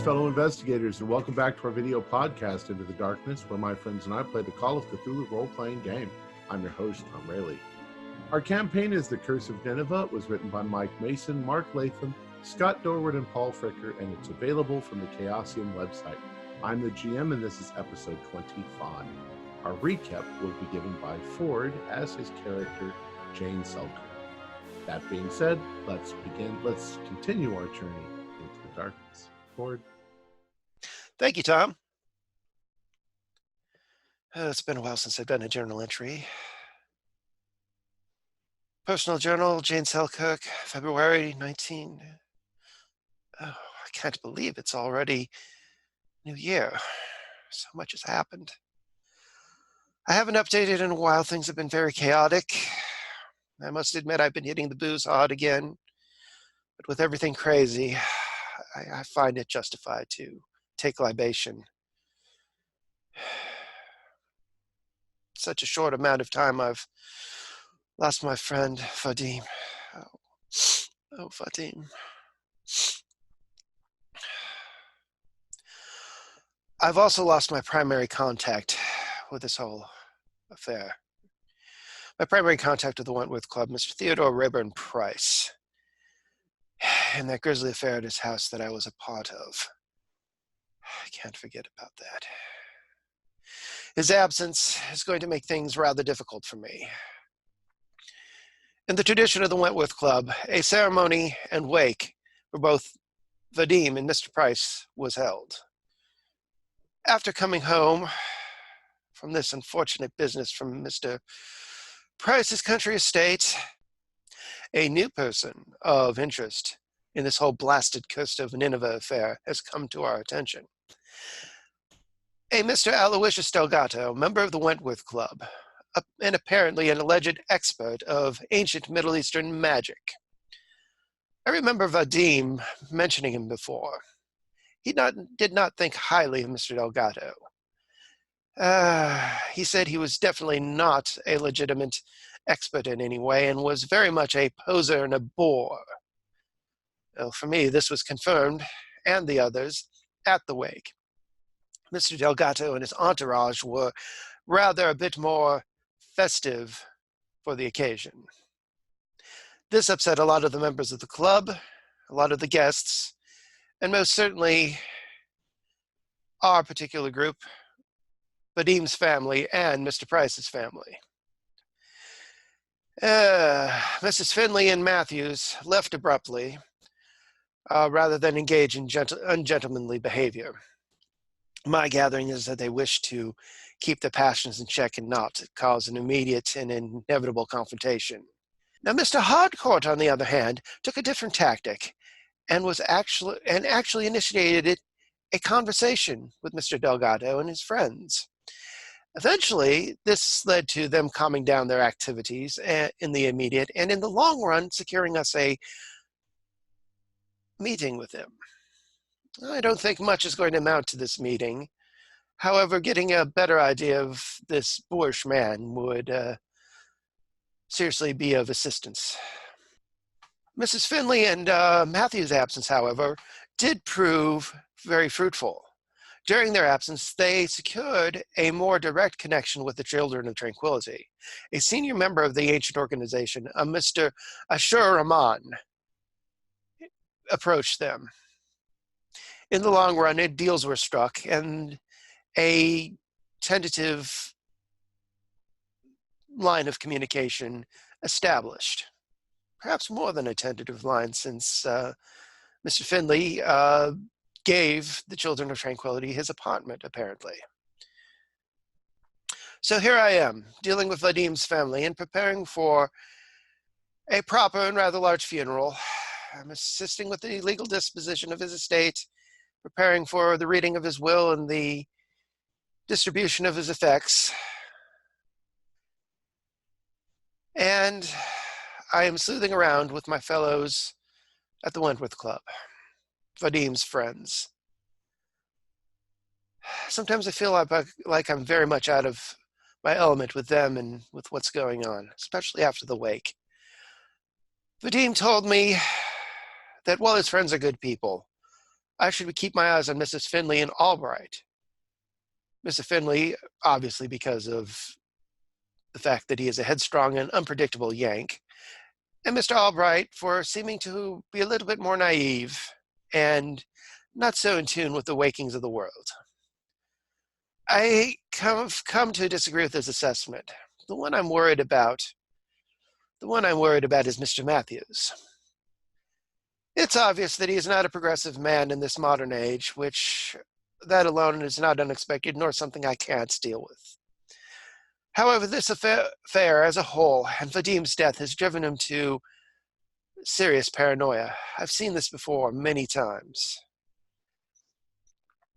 fellow investigators, and welcome back to our video podcast, Into the Darkness, where my friends and I play the Call of Cthulhu role-playing game. I'm your host, Tom Rayleigh. Our campaign is The Curse of Nineveh. It was written by Mike Mason, Mark Latham, Scott Dorward, and Paul Fricker, and it's available from the Chaosium website. I'm the GM, and this is episode 25. Our recap will be given by Ford as his character, Jane Selkirk. That being said, let's continue our journey into the darkness. Ford. Thank you, Tom. It's been a while since I've done a journal entry. Personal journal, Jane Selkirk, February 19. Oh, I can't believe it's already New Year. So much has happened. I haven't updated in a while. Things have been very chaotic. I must admit I've been hitting the booze hard again. But with everything crazy, I find it justified to take libation. Such a short amount of time I've lost my friend, Vadim. Oh, Vadim. I've also lost my primary contact with this whole affair. My primary contact with the Wentworth Club, Mr. Theodore Rayburn Price, and that grisly affair at his house that I was a part of. I can't forget about that. His absence is going to make things rather difficult for me. In the tradition of the Wentworth Club, a ceremony and wake for both Vadim and Mr. Price was held. After coming home from this unfortunate business from Mr. Price's country estate, a new person of interest in this whole blasted Curse of Nineveh affair has come to our attention. A Mr. Aloysius Delgato, member of the Wentworth Club, and apparently an alleged expert of ancient Middle Eastern magic. I remember Vadim mentioning him before. He did not think highly of Mr. Delgato. He said he was definitely not a legitimate expert in any way and was very much a poser and a bore. Well, for me, this was confirmed, and the others, at the wake. Mr. Delgato and his entourage were rather a bit more festive for the occasion. This upset a lot of the members of the club, a lot of the guests, and most certainly our particular group, Vadim's family and Mr. Price's family. Mrs. Finley and Matthews left abruptly rather than engage in ungentlemanly behavior. My gathering is that they wish to keep their passions in check and not cause an immediate and inevitable confrontation. Now, Mr. Hardcourt, on the other hand, took a different tactic and actually initiated a conversation with Mr. Delgado and his friends. Eventually, this led to them calming down their activities in the immediate, and in the long run, securing us a meeting with him. I don't think much is going to amount to this meeting. However, getting a better idea of this boorish man would seriously be of assistance. Mrs. Finley and Matthew's absence, however, did prove very fruitful. During their absence, they secured a more direct connection with the Children of Tranquility. A senior member of the ancient organization, a Mr. Ashur Rahman, approached them. In the long run, deals were struck, and a tentative line of communication established. Perhaps more than a tentative line, since Mr. Finley gave the Children of Tranquility his apartment, apparently. So here I am, dealing with Vadim's family and preparing for a proper and rather large funeral. I'm assisting with the legal disposition of his estate, preparing for the reading of his will and the distribution of his effects. And I am sleuthing around with my fellows at the Wentworth Club, Vadim's friends. Sometimes I feel like I'm very much out of my element with them and with what's going on, especially after the wake. Vadim told me that while his friends are good people, I should keep my eyes on Mrs. Finley and Albright. Mr. Finley, obviously because of the fact that he is a headstrong and unpredictable Yank, and Mr. Albright for seeming to be a little bit more naive and not so in tune with the wakings of the world. I have come to disagree with his assessment. The one I'm worried about is Mr. Matthews. It's obvious that he is not a progressive man in this modern age, which that alone is not unexpected, nor something I can't deal with. However, this affair as a whole, and Vadim's death, has driven him to serious paranoia. I've seen this before many times.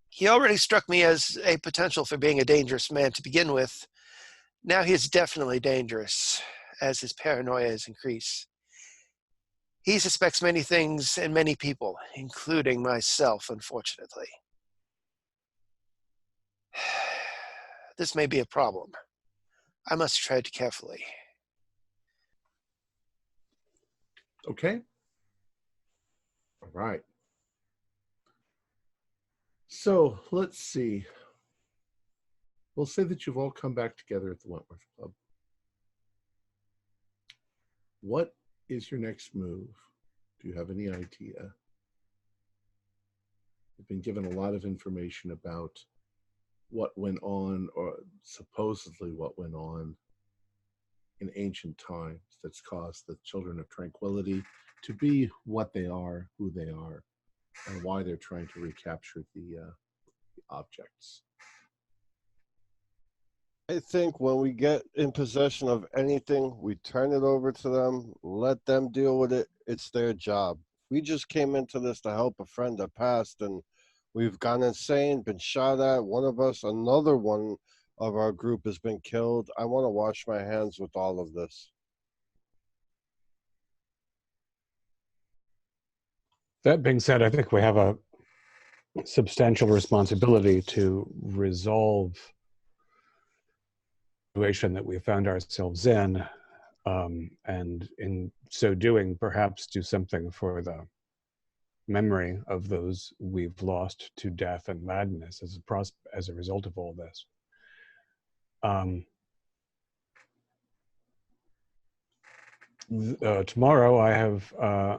He already struck me as a potential for being a dangerous man to begin with. Now he is definitely dangerous, as his paranoia has increased. He suspects many things and many people, including myself, unfortunately. This may be a problem. I must tread carefully. Okay. All right. So let's see. We'll say that you've all come back together at the Wentworth Club. What is your next move? Do you have any idea? You've been given a lot of information about what went on, or supposedly what went on in ancient times that's caused the Children of Tranquility to be what they are, who they are, and why they're trying to recapture the objects. I think when we get in possession of anything, we turn it over to them, let them deal with it. It's their job. We just came into this to help a friend that passed, and we've gone insane, been shot at. One of us, another one of our group has been killed. I want to wash my hands with all of this. That being said, I think we have a substantial responsibility to resolve the situation that we found ourselves in, and in so doing, perhaps do something for the memory of those we've lost to death and madness as a result of all this. Tomorrow I have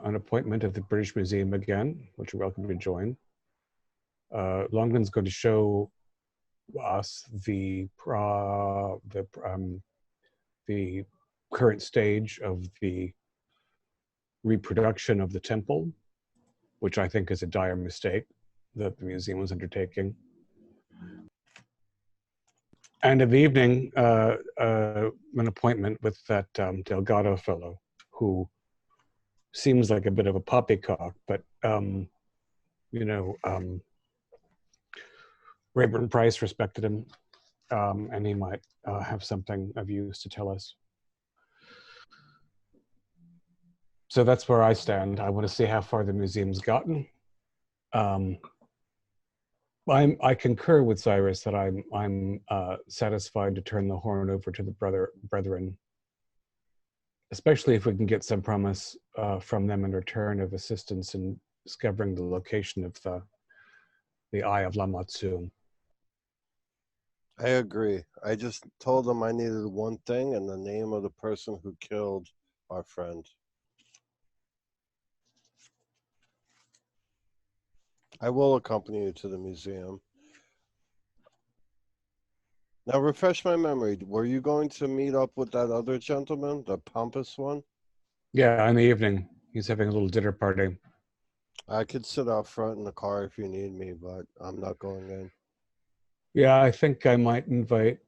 an appointment at the British Museum again, which you're welcome to join. Longden's going to show us the current stage of the reproduction of the temple, which I think is a dire mistake that the museum was undertaking. And in the evening, an appointment with that Delgado fellow, who seems like a bit of a poppycock, but Rayburn Price respected him, and he might have something of use to tell us. So that's where I stand. I want to see how far the museum's gotten. I concur with Cyrus that I'm satisfied to turn the horn over to the brethren, especially if we can get some promise from them in return of assistance in discovering the location of the Eye of Lamatsu. I agree. I just told them I needed one thing and the name of the person who killed our friend. I will accompany you to the museum. Now, refresh my memory. Were you going to meet up with that other gentleman, the pompous one? Yeah, in the evening. He's having a little dinner party. I could sit out front in the car if you need me, but I'm not going in. Yeah, I think I might invite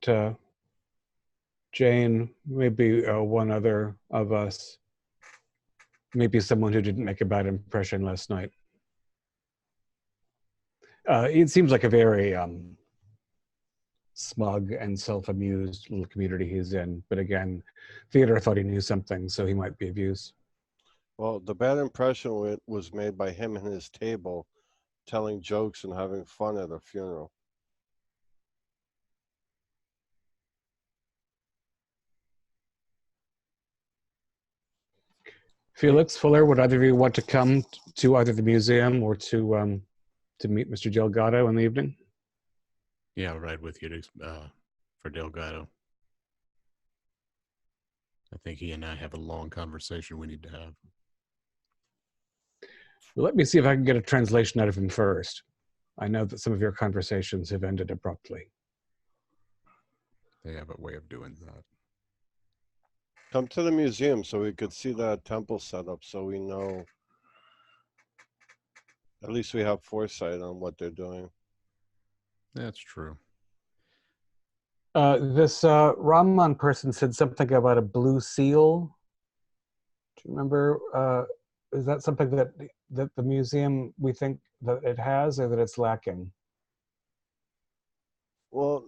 Jane, maybe one other of us, maybe someone who didn't make a bad impression last night. It seems like a very smug and self-amused little community he's in. But again, Theodore thought he knew something, so he might be of use. Well, the bad impression was made by him and his table, telling jokes and having fun at a funeral. Felix, Fuller, would either of you want to come to either the museum or to to meet Mr. Delgado in the evening? Yeah, I'll ride with you for Delgado. I think he and I have a long conversation we need to have. Well, let me see if I can get a translation out of him first. I know that some of your conversations have ended abruptly. They have a way of doing that. Come to the museum so we could see the temple setup so we know. At least we have foresight on what they're doing. That's true. This Rahman person said something about a blue seal. Do you remember? Is that something that the museum, we think that it has, or that it's lacking? Well,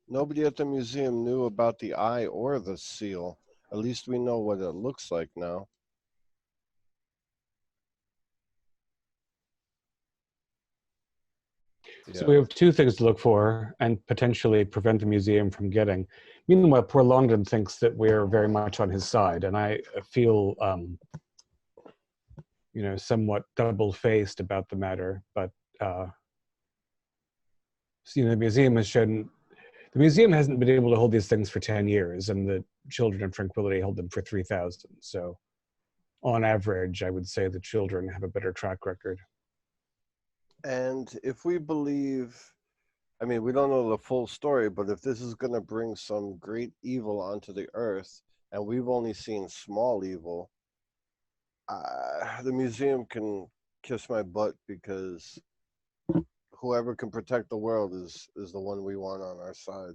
nobody at the museum knew about the eye or the seal. At least we know what it looks like now. So we have two things to look for and potentially prevent the museum from getting. Meanwhile, poor Longden thinks that we're very much on his side, and I feel, somewhat double-faced about the matter. But the museum has shown. The museum hasn't been able to hold these things for 10 years, and the Children of Tranquility hold them for 3,000. So, on average, I would say the children have a better track record. And if we believe, we don't know the full story, but if this is going to bring some great evil onto the earth, and we've only seen small evil, the museum can kiss my butt, because whoever can protect the world is the one we want on our side.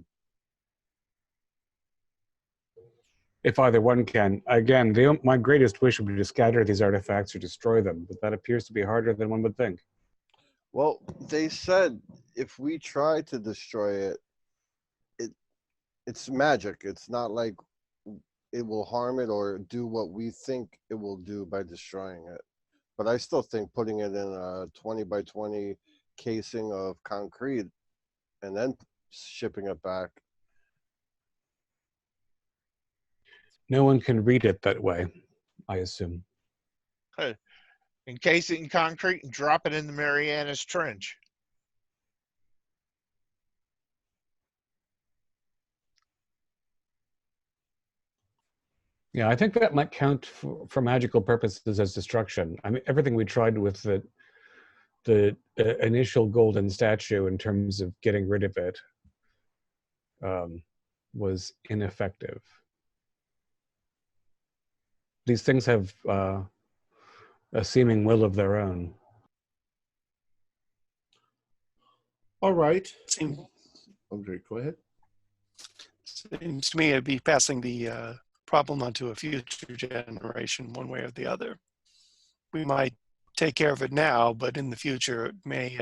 If either one can. Again, my greatest wish would be to scatter these artifacts or destroy them, but that appears to be harder than one would think. Well, they said if we try to destroy it's magic. It's not like it will harm it or do what we think it will do by destroying it. But I still think putting it in a 20 by 20 casing of concrete and then shipping it back. No one can read it that way, I assume. Encase it in concrete and drop it in the Marianas Trench. Yeah, I think that might count for magical purposes as destruction. Everything we tried with the initial golden statue in terms of getting rid of it was ineffective. These things have a seeming will of their own. All right. Okay, go ahead. Seems to me I'd be passing the problem onto a future generation one way or the other. We might take care of it now, but in the future it may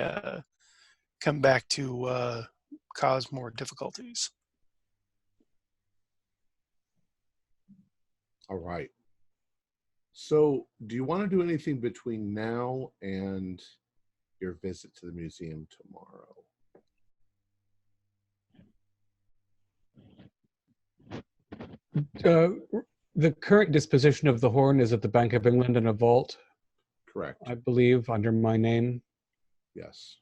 come back to cause more difficulties. All right. So, do you want to do anything between now and your visit to the museum tomorrow? The current disposition of the horn is at the Bank of England in a vault. Correct. I believe, under my name. Yes.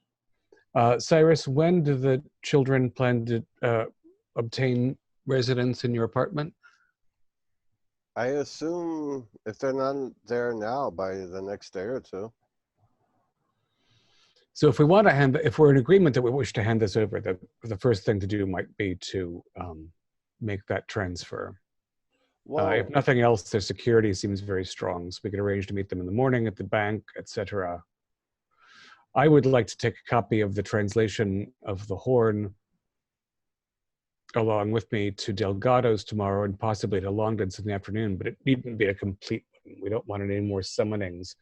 Cyrus, when do the children plan to obtain residence in your apartment? I assume if they're not there now, by the next day or two. So if we want to if we're in agreement that we wish to hand this over, the first thing to do might be to make that transfer. Well, if nothing else, their security seems very strong, so we could arrange to meet them in the morning at the bank, etc. I would like to take a copy of the translation of the horn along with me to Delgado's tomorrow and possibly to Longden's in the afternoon, but it needn't be a complete one. We don't want any more summonings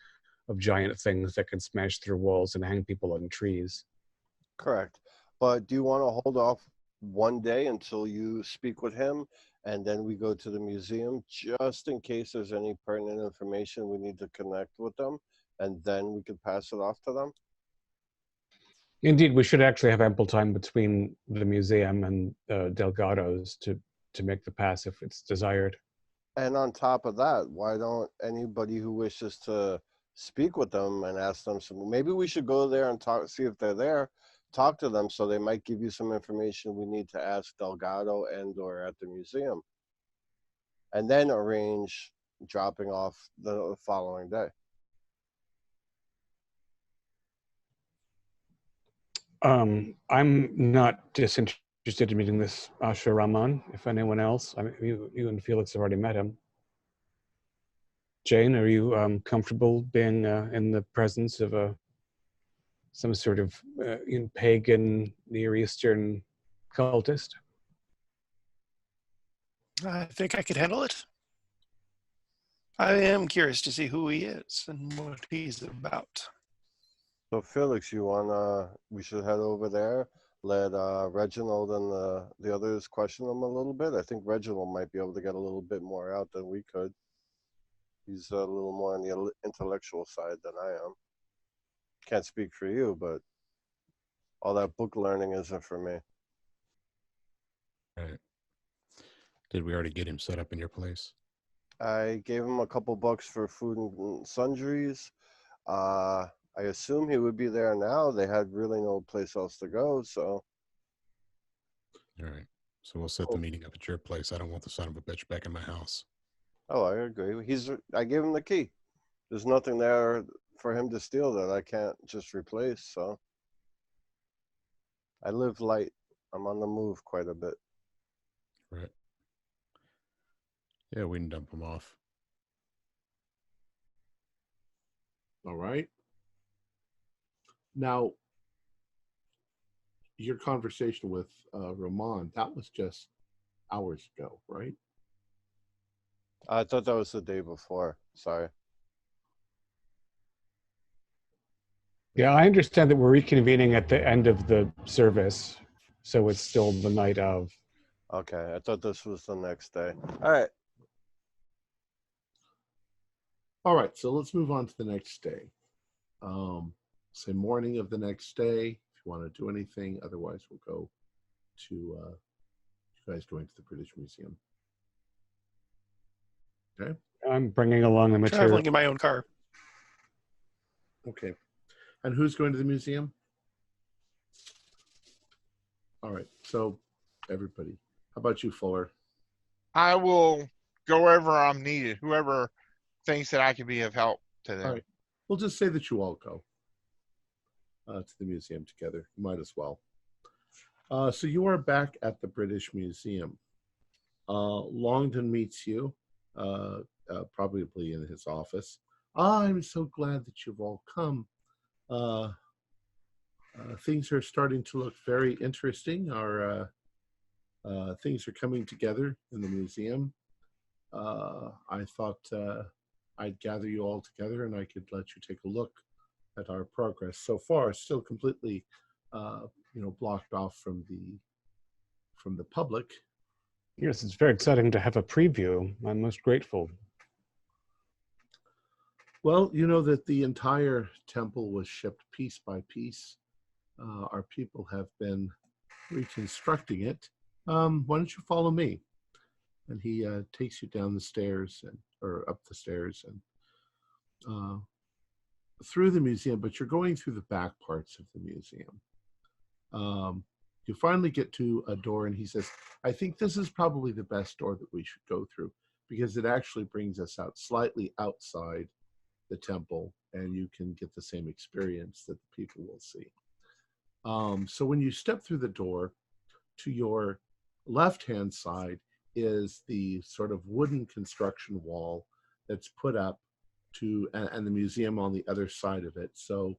of giant things that can smash through walls and hang people on trees. correct. But do you want to hold off one day until you speak with him, and then we go to the museum, just in case there's any pertinent information we need to connect with them, and then we could pass it off to them? Indeed, we should actually have ample time between the museum and Delgado's to make the pass if it's desired. And on top of that, why don't anybody who wishes to speak with them and ask them some. Maybe we should go there and talk, see if they're there. Talk to them, so they might give you some information we need to ask Delgado and/or at the museum, and then arrange dropping off the following day. I'm not disinterested in meeting this Asher Rahman. If anyone else, I mean, you and Felix have already met him. Jane, are you comfortable being in the presence of some sort of pagan Near Eastern cultist? I think I could handle it. I am curious to see who he is and what he's about. So Felix, we should head over there, let Reginald and the others question him a little bit. I think Reginald might be able to get a little bit more out than we could. He's a little more on the intellectual side than I am. Can't speak for you, but all that book learning isn't for me. Right. Did we already get him set up in your place? I gave him a couple bucks for food and sundries. I assume he would be there now. They had really no place else to go, so. All right. So we'll set the meeting up at your place. I don't want the son of a bitch back in my house. Oh, I agree. I gave him the key. There's nothing there for him to steal that I can't just replace, so. I live light. I'm on the move quite a bit. Right. Yeah, we can dump him off. All right. Now, your conversation with Ramon, that was just hours ago, right? I thought that was the day before. Sorry. Yeah, I understand that we're reconvening at the end of the service, so it's still the night of. Okay, I thought this was the next day. All right. All right, so let's move on to the next day. Say morning of the next day, if you want to do anything. Otherwise, we'll go to you guys going to the British Museum. Okay. I'm bringing along the material. Traveling in my own car. Okay. And who's going to the museum? All right, so everybody. How about you, Fuller? I will go wherever I'm needed. Whoever thinks that I can be of help to them. All right. We'll just say that you all go to the museum together. You might as well. So you are back at the British Museum. Longdon meets you, probably in his office. I'm so glad that you've all come. Things are starting to look very interesting. Our things are coming together in the museum. I thought I'd gather you all together and I could let you take a look at our progress so far. Still completely, blocked off from the public. Yes, it's very exciting to have a preview. I'm most grateful. Well, you know that the entire temple was shipped piece by piece. Our people have been reconstructing it. Why don't you follow me? And he takes you down the stairs or up the stairs and through the museum, but you're going through the back parts of the museum. You finally get to a door and he says, I think this is probably the best door that we should go through because it actually brings us out slightly outside the temple and you can get the same experience that the people will see. So when you step through the door, to your left-hand side is the sort of wooden construction wall that's put up and the museum on the other side of it, so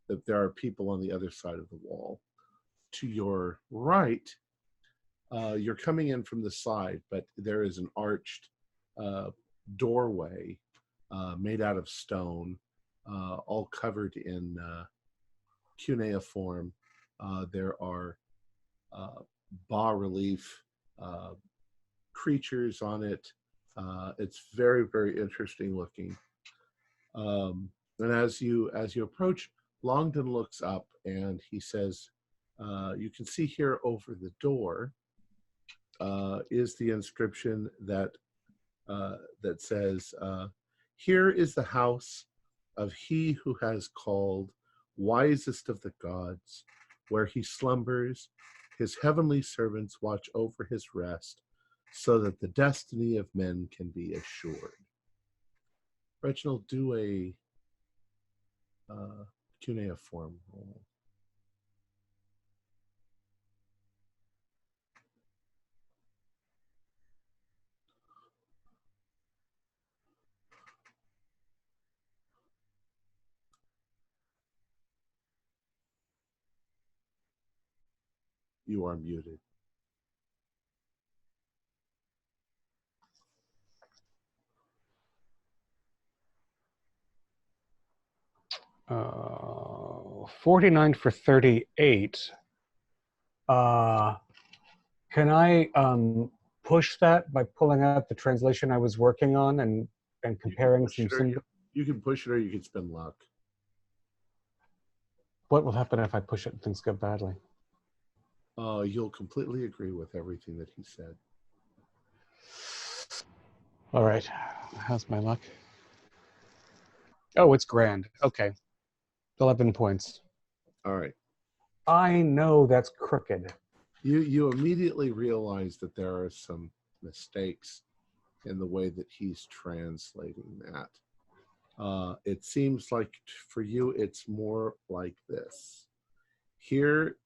that there are people on the other side of the wall. To your right, you're coming in from the side, but there is an arched doorway made out of stone, all covered in cuneiform. There are bas-relief creatures on it. It's very, very interesting looking. And as you approach, Longdon looks up and he says, you can see here over the door is the inscription that says, here is the house of he who has called wisest of the gods, where he slumbers, his heavenly servants watch over his rest, so that the destiny of men can be assured. Reginald, do a cuneiform roll. You are muted. Uh, 49 for 38. Can I push that by pulling out the translation I was working on and comparing some symbols? You can push it or you can spend luck. What will happen if I push it and things go badly? You'll completely agree with everything that he said. All right. How's my luck? Oh, it's grand. Okay. 11 points. All right. I know that's crooked. You immediately realize that there are some mistakes in the way that he's translating that. It seems like for you, it's more like this. Here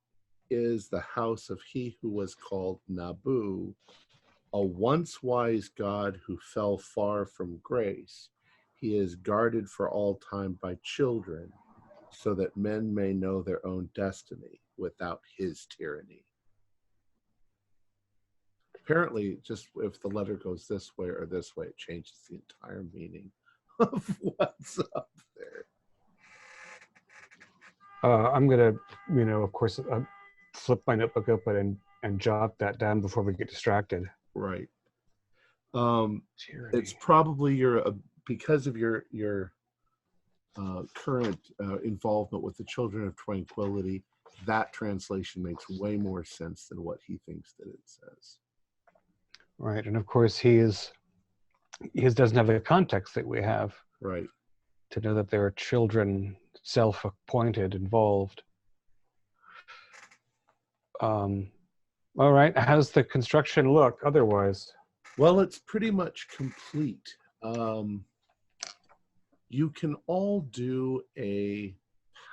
is the house of he who was called Nabu, a once wise god who fell far from grace. He is guarded for all time by children, so that men may know their own destiny without his tyranny. Apparently, just if the letter goes this way or this way, it changes the entire meaning of what's up there. I'm going to, of course, flip my notebook open and jot that down before we get distracted. Right. It's probably because of your current involvement with the Children of Tranquility, that translation makes way more sense than what he thinks that it says. Right, and of course he doesn't have the context that we have. Right. To know that there are children self-appointed involved. All right, how's the construction look otherwise? Well, it's pretty much complete. You can all do a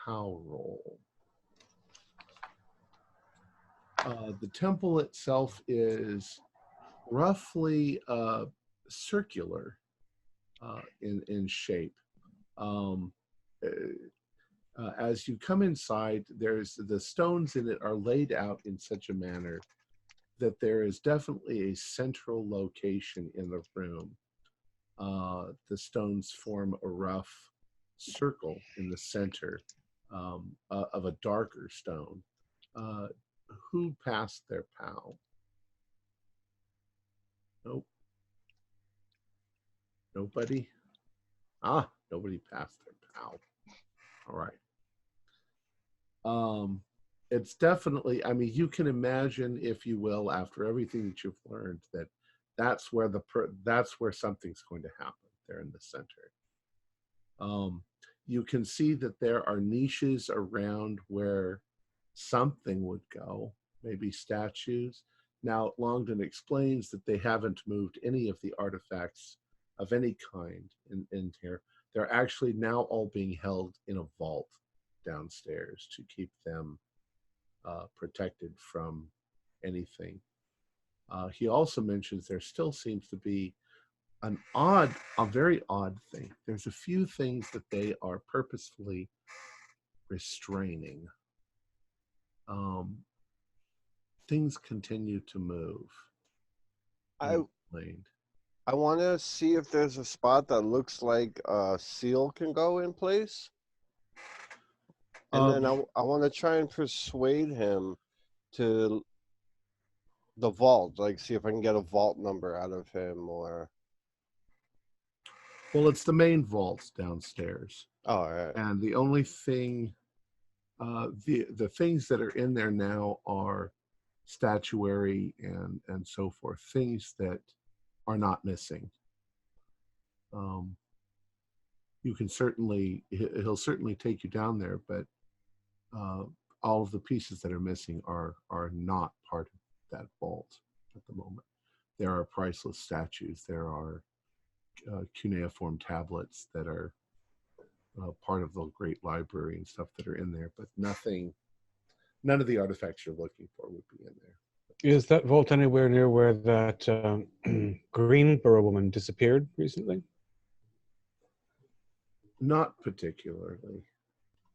pow roll. The temple itself is roughly circular in shape. As you come inside, the stones in it are laid out in such a manner that there is definitely a central location in the room. The stones form a rough circle in the center of a darker stone. Who passed their POW? Nope. Nobody? Nobody passed their POW. All right. It's definitely, I mean, you can imagine, if you will, after everything that you've learned, that that's where something's going to happen there in the center. You can see that there are niches around where something would go, maybe statues. Now, Longdon explains that they haven't moved any of the artifacts of any kind in here. They're actually now all being held in a vault downstairs to keep them protected from anything. He also mentions there still seems to be a very odd thing. There's a few things that they are purposefully restraining. Things continue to move. I want to see if there's a spot that looks like a seal can go in place. And then I want to try and persuade him to the vault, like see if I can get a vault number out of him or... Well, it's the main vaults downstairs. Oh, all right. And the only thing, the things that are in there now are statuary and so forth, things that are not missing. you can certainly, he'll certainly take you down there, but all of the pieces that are missing are not part of that vault at the moment. There are priceless statues. There are cuneiform tablets that are part of the great library and stuff that are in there, but none of the artifacts you're looking for would be in there. Is that vault anywhere near where that Greenborough woman disappeared recently? Not particularly.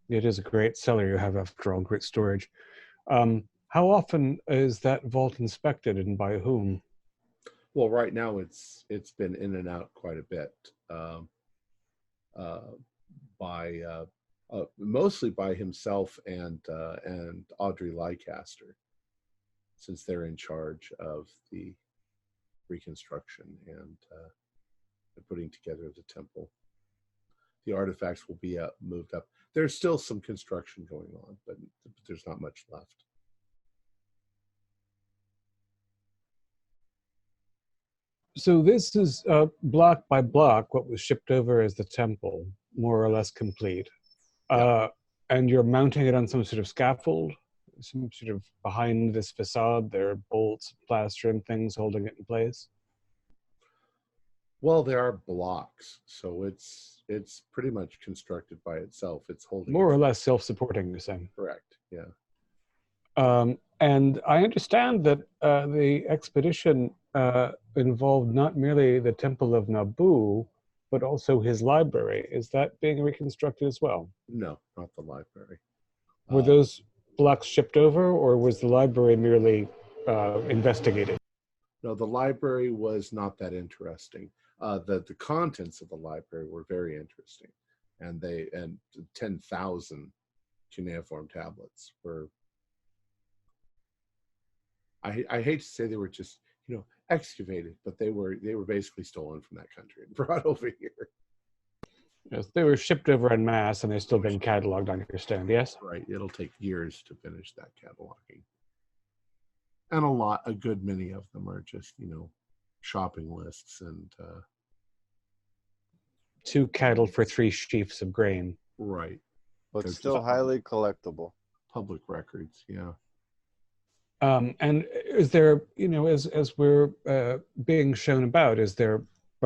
It is a great cellar you have, after all, great storage. How often is that vault inspected, and by whom? Well, right now it's been in and out quite a bit, by mostly by himself and Audrey Leicester, since they're in charge of the reconstruction and putting together the temple. The artifacts will be moved up. There's still some construction going on, but there's not much left. So this is block by block what was shipped over as the temple, more or less complete. And you're mounting it on some sort of scaffold, some sort of behind this facade. There are bolts, plaster, and things holding it in place. Well, there are blocks, so it's pretty much constructed by itself. It's holding More or less self-supporting, you're saying. Correct. Yeah. And I understand that the expedition involved not merely the Temple of Nabu, but also his library. Is that being reconstructed as well? No, not the library. Were those blocks shipped over, or was the library merely investigated? No, the library was not that interesting. The contents of the library were very interesting, and 10,000 cuneiform tablets were. I hate to say they were just excavated, but they were basically stolen from that country and brought over here. Yes, they were shipped over en masse, and they're still being cataloged, I understand, yes? Right. It'll take years to finish that cataloging. And a good many of them are just, shopping lists and... 2 cattle for 3 sheaves of grain. Right. But They're still just highly collectible. public records, yeah. And is there, as we're being shown about, are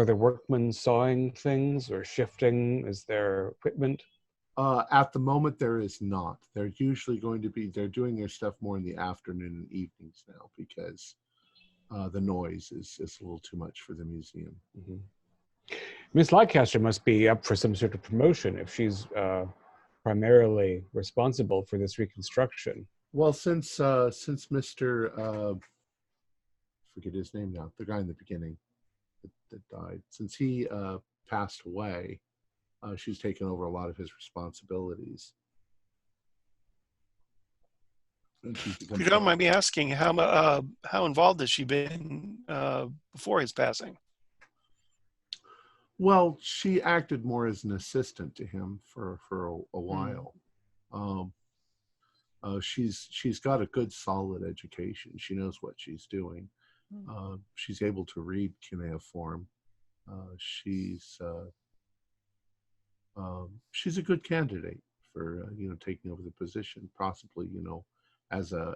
there workmen sawing things or shifting? Is there equipment? At the moment, there is not. They're usually they're doing their stuff more in the afternoon and evenings now because the noise is a little too much for the museum. Mm-hmm. Miss Leicester must be up for some sort of promotion if she's primarily responsible for this reconstruction. Well, since Mr. Forget his name now, the guy in the beginning that died, since he passed away, she's taken over a lot of his responsibilities. If you don't mind me asking, how involved has she been before his passing? Well, she acted more as an assistant to him for a while. She's got a good, solid education. She knows what she's doing. She's able to read cuneiform. She's a good candidate for taking over the position, possibly as a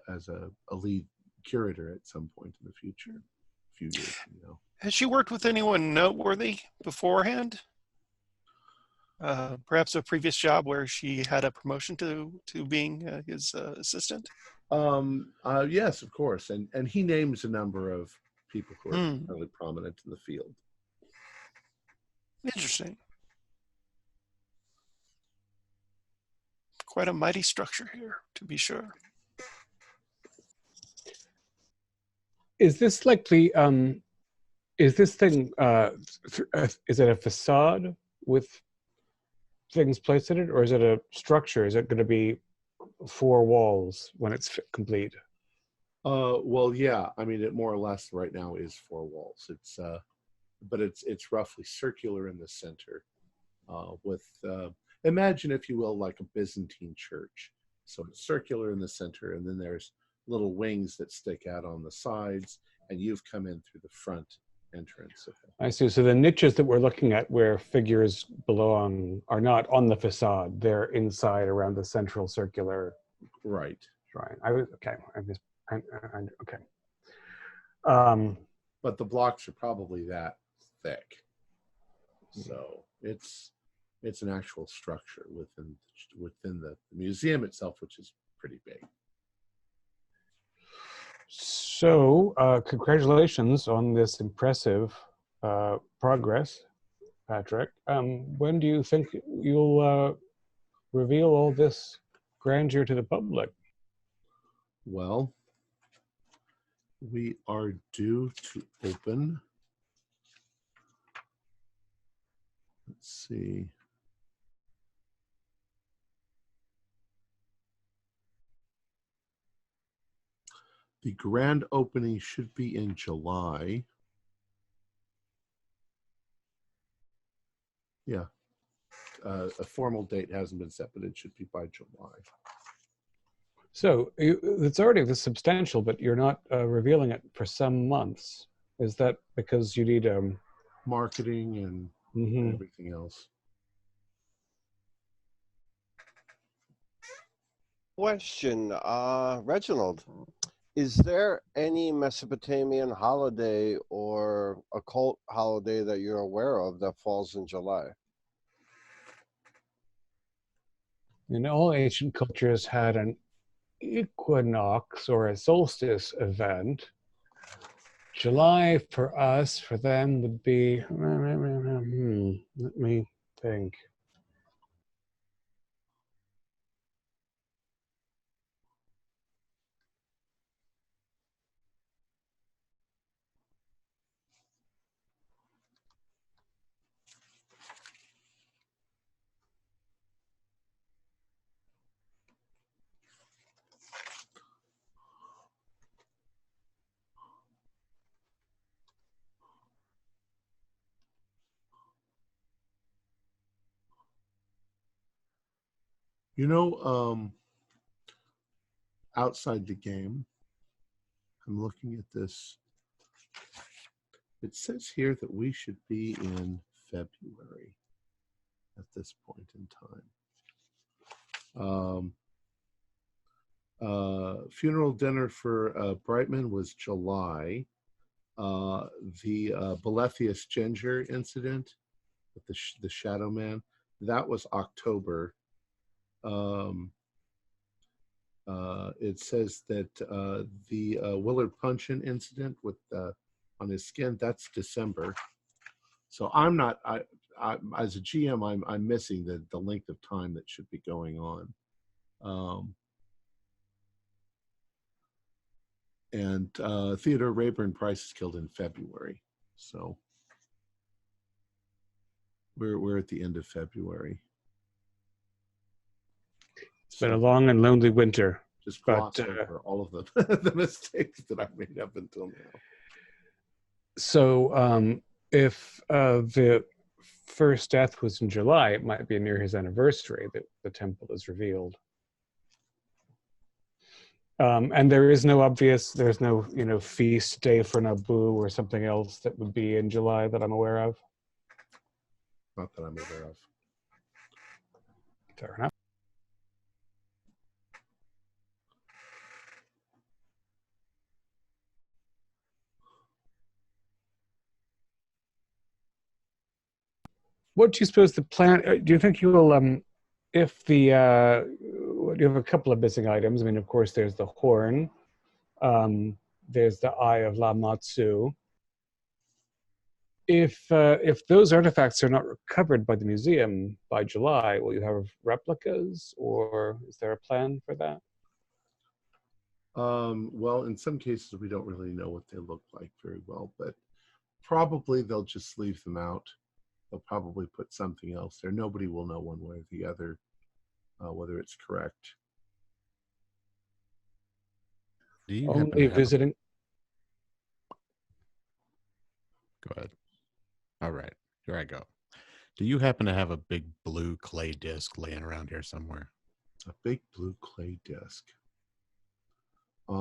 lead curator at some point in the future, a few years. Has she worked with anyone noteworthy beforehand? Perhaps a previous job where she had a promotion to being his assistant? Yes, of course. And he names a number of people who are fairly prominent in the field. Interesting. Quite a mighty structure here, to be sure. Is this like the is this thing is it a facade with things placed in it, or is it a structure? Is it going to be 4 walls when it's complete? Well, yeah. I mean, it more or less right now is 4 walls. But it's roughly circular in the center, with imagine, if you will, like a Byzantine church. So it's circular in the center, and then there's little wings that stick out on the sides, and you've come in through the front entrance. I see. So the niches that we're looking at where figures belong are not on the facade. They're inside around the central circular Right. shrine. Okay. Okay. But the blocks are probably that thick. So it's an actual structure within the museum itself, which is pretty big. So congratulations on this impressive progress, Patrick. When do you think you'll reveal all this grandeur to the public? Well, we are due to open. Let's see. The grand opening should be in July. Yeah. A formal date hasn't been set, but it should be by July. So it's already this substantial, but you're not revealing it for some months. Is that because you need marketing and everything else? Question, Reginald, is there any Mesopotamian holiday or occult holiday that you're aware of that falls in July? In all ancient cultures had an equinox or a solstice event. July for us, for them, would be, let me think. You know, outside the game, I'm looking at this. It says here that we should be in February at this point in time. Funeral dinner for Brightman was July. The Bolethius Ginger incident with the Shadow Man, that was October. It says that the Willard Punchin incident with on his skin, that's December. So I'm not. I as a GM, I'm missing the length of time that should be going on. And Theodore Rayburn Price is killed in February. So we're at the end of February. It's been a long and lonely winter. Just gloss over all of the mistakes that I've made up until now. So if the first death was in July, it might be near his anniversary that the temple is revealed. And there's no feast day for Naboo or something else that would be in July that I'm aware of. Not that I'm aware of. Fair enough. What do you suppose the plan? Do you think you will? If the you have a couple of missing items. I mean, of course, there's the horn. There's the Eye of Lamatsu. If those artifacts are not recovered by the museum by July, will you have replicas, or is there a plan for that? Well, in some cases, we don't really know what they look like very well, but probably they'll just leave them out. They'll probably put something else there. Nobody will know one way or the other whether it's correct. Do you Only visiting. Go ahead. All right, here I go. Do you happen to have a big blue clay disc laying around here somewhere? A big blue clay disc. I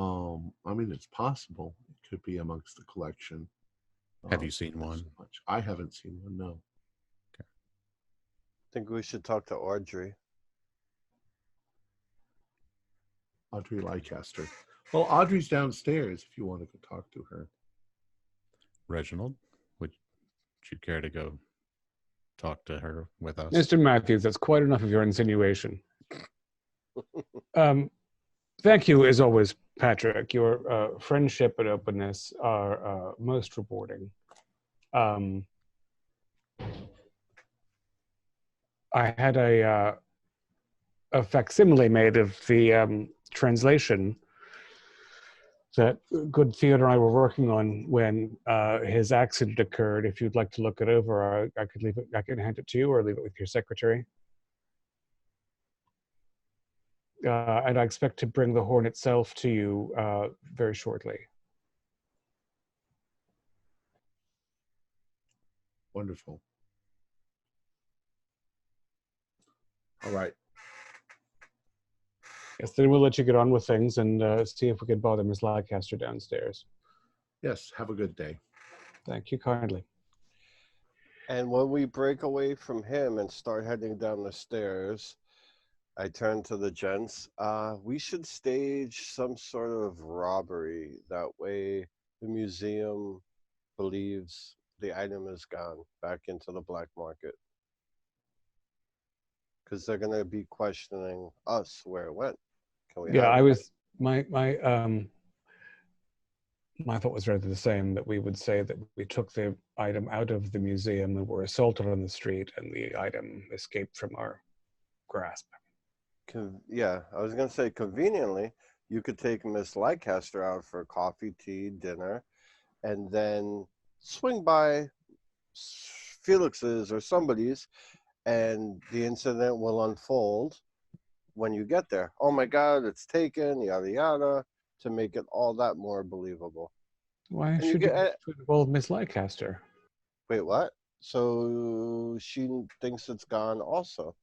mean, it's possible. It could be amongst the collection. Have you seen Not one? so much. I haven't seen one. No. I think we should talk to Audrey. Audrey Leicester. Well, Audrey's downstairs. If you want to go talk to her. Reginald, would you care to go talk to her with us? Mr. Matthews, that's quite enough of your insinuation. Thank you, as always, Patrick. Your friendship and openness are most rewarding. I had a facsimile made of the translation that good Theodore and I were working on when his accident occurred. If you'd like to look it over, I could leave it. I can hand it to you, or leave it with your secretary. And I expect to bring the horn itself to you very shortly. Wonderful. All right. Yes, then we'll let you get on with things and see if we can bother Miss Leicester downstairs. Yes. Have a good day. Thank you kindly. And when we break away from him and start heading down the stairs, I turn to the gents. We should stage some sort of robbery. That way the museum believes the item is gone back into the black market. Because they're going to be questioning us where it went. Can we Yeah, have I it? was my thought was rather the same, that we would say that we took the item out of the museum and were assaulted on the street, and the item escaped from our grasp. Yeah, I was going to say, conveniently, you could take Miss Leicester out for coffee, tea, dinner, and then swing by Felix's or somebody's, and the incident will unfold when you get there. Oh my God, it's taken, yada yada, to make it all that more believable. Why And you should you get involve Miss Leicester? wait, what? So she thinks it's gone also.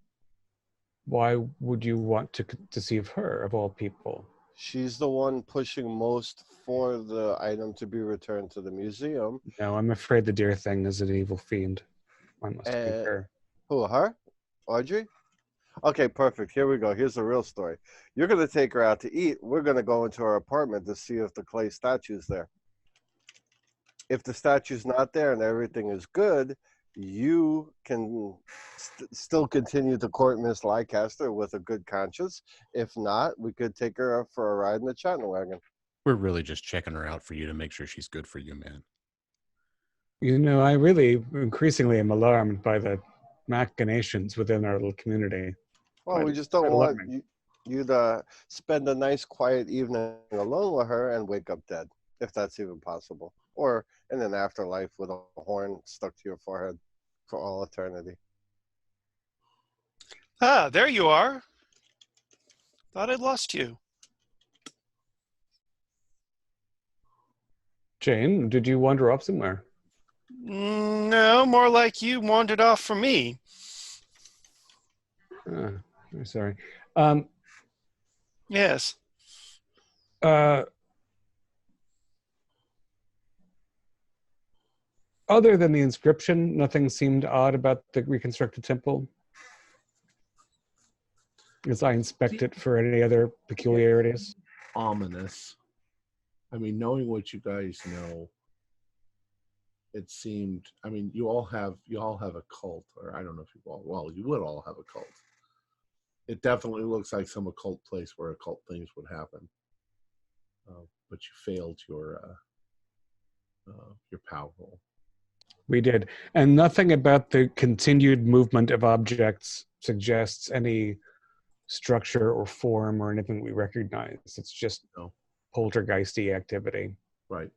Why would you want to deceive her, of all people? She's the one pushing most for the item to be returned to the museum. No, I'm afraid the dear thing is an evil fiend. I must And concur. who, her? Audrey? Okay, perfect. Here we go. Here's the real story. You're going to take her out to eat. We're going to go into her apartment to see if the clay statue's there. If the statue's not there and everything is good, you can still continue to court Miss Leicester with a good conscience. If not, we could take her for a ride in the chatting wagon. We're really just checking her out for you to make sure she's good for you, man. You know, I really increasingly am alarmed by the machinations within our little community. Well, we just don't want you to spend a nice, quiet evening alone with her and wake up dead, if that's even possible. Or in an afterlife with a horn stuck to your forehead for all eternity. Ah, there you are. Thought I'd lost you. Jane, did you wander off somewhere? No, more like you wandered off from me. I'm sorry. Yes. Other than the inscription, nothing seemed odd about the reconstructed temple. As I inspect it for any other peculiarities. Ominous. I mean, knowing what you guys know, it seemed. I mean, you all have a cult, or I don't know if you all. Well, you would all have a cult. It definitely looks like some occult place where occult things would happen. But you failed your power roll. We did. And nothing about the continued movement of objects suggests any structure or form or anything we recognize. It's just poltergeisty activity. Right.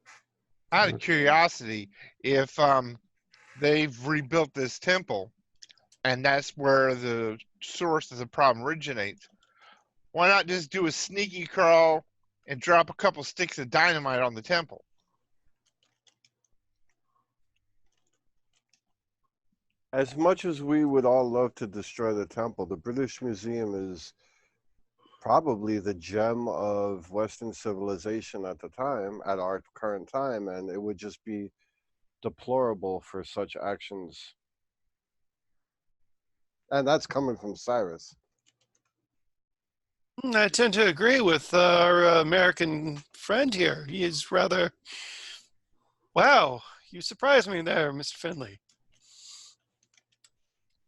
Out of curiosity, if they've rebuilt this temple and that's where the source of the problem originates, why not just do a sneaky crawl and drop a couple sticks of dynamite on the temple? As much as we would all love to destroy the temple, the British Museum is probably the gem of Western civilization at the time, at our current time, and it would just be deplorable for such actions. And that's coming from Cyrus. I tend to agree with our American friend here. He is rather... Wow, you surprised me there, Mr. Finley.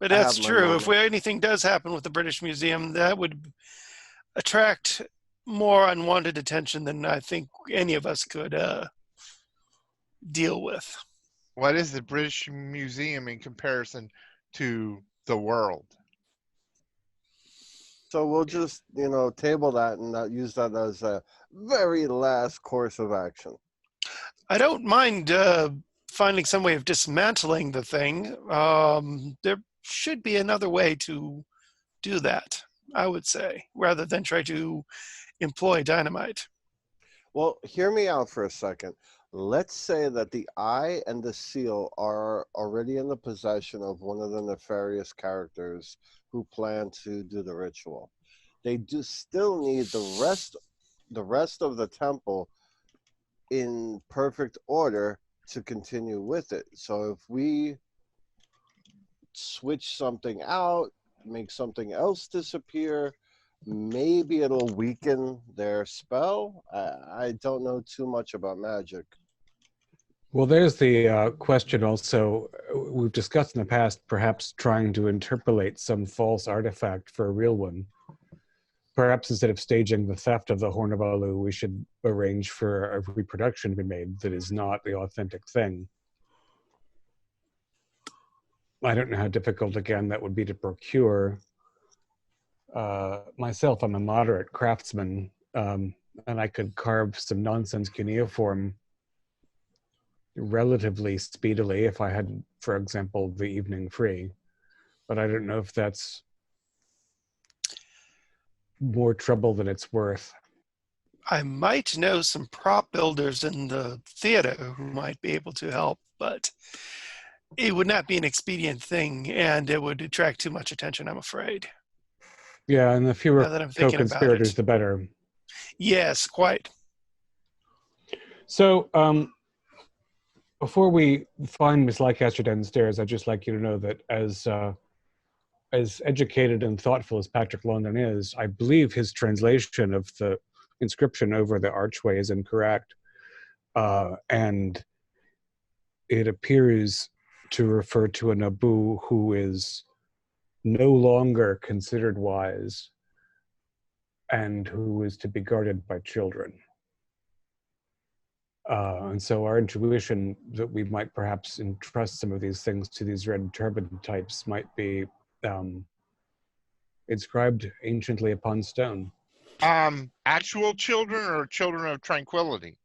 But I that's have my true. If moments. anything does happen with the British Museum, that would attract more unwanted attention than I think any of us could deal with. What is the British Museum in comparison to the world? So we'll just, table that and not use that as a very last course of action. I don't mind finding some way of dismantling the thing. There should be another way to do that, I would say, rather than try to employ dynamite. Well, hear me out for a second. Let's say that the eye and the seal are already in the possession of one of the nefarious characters who plan to do the ritual. They do still need the rest of the temple in perfect order to continue with it. So if we switch something out, make something else disappear, maybe it'll weaken their spell. I don't know too much about magic. Well, there's the question also. We've discussed in the past, perhaps trying to interpolate some false artifact for a real one. Perhaps instead of staging the theft of the Horn of Alu, we should arrange for a reproduction to be made that is not the authentic thing. I don't know how difficult, again, that would be to procure. Myself, I'm a moderate craftsman, and I could carve some nonsense cuneiform relatively speedily if I had, for example, the evening free. But I don't know if that's more trouble than it's worth. I might know some prop builders in the theater who might be able to help, but it would not be an expedient thing, and it would attract too much attention, I'm afraid. Yeah, and the fewer Now that I'm thinking about co-conspirators, it. the better. Yes, quite. So, before we find Miss Leicester downstairs, I'd just like you to know that as educated and thoughtful as Patrick London is, I believe his translation of the inscription over the archway is incorrect. And it appears to refer to a Nabu who is no longer considered wise and who is to be guarded by children. And so our intuition that we might perhaps entrust some of these things to these red turban types might be inscribed anciently upon stone. Actual children or children of tranquility?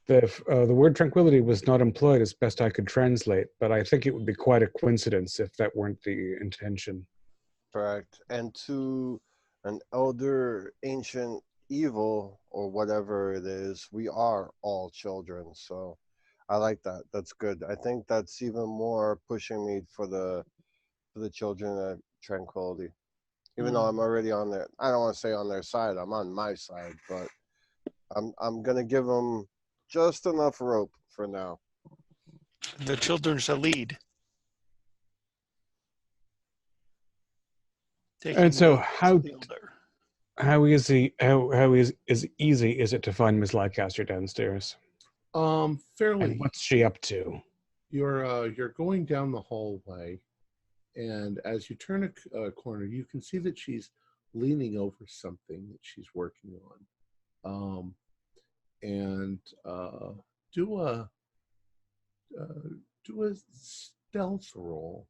The word tranquility was not employed as best I could translate, but I think it would be quite a coincidence if that weren't the intention. Correct. And to an elder ancient evil or whatever it is, we are all children. So I like that. That's good. I think that's even more pushing me for the children of tranquility. Even though I'm already on their, I don't want to say on their side, I'm on my side, but I'm gonna give them just enough rope for now. The children shall lead. And so how easy is it to find Miss Leicester downstairs? Fairly. And what's she up to? You're going down the hallway, and as you turn a corner, you can see that she's leaning over something that she's working on. Do a stealth roll.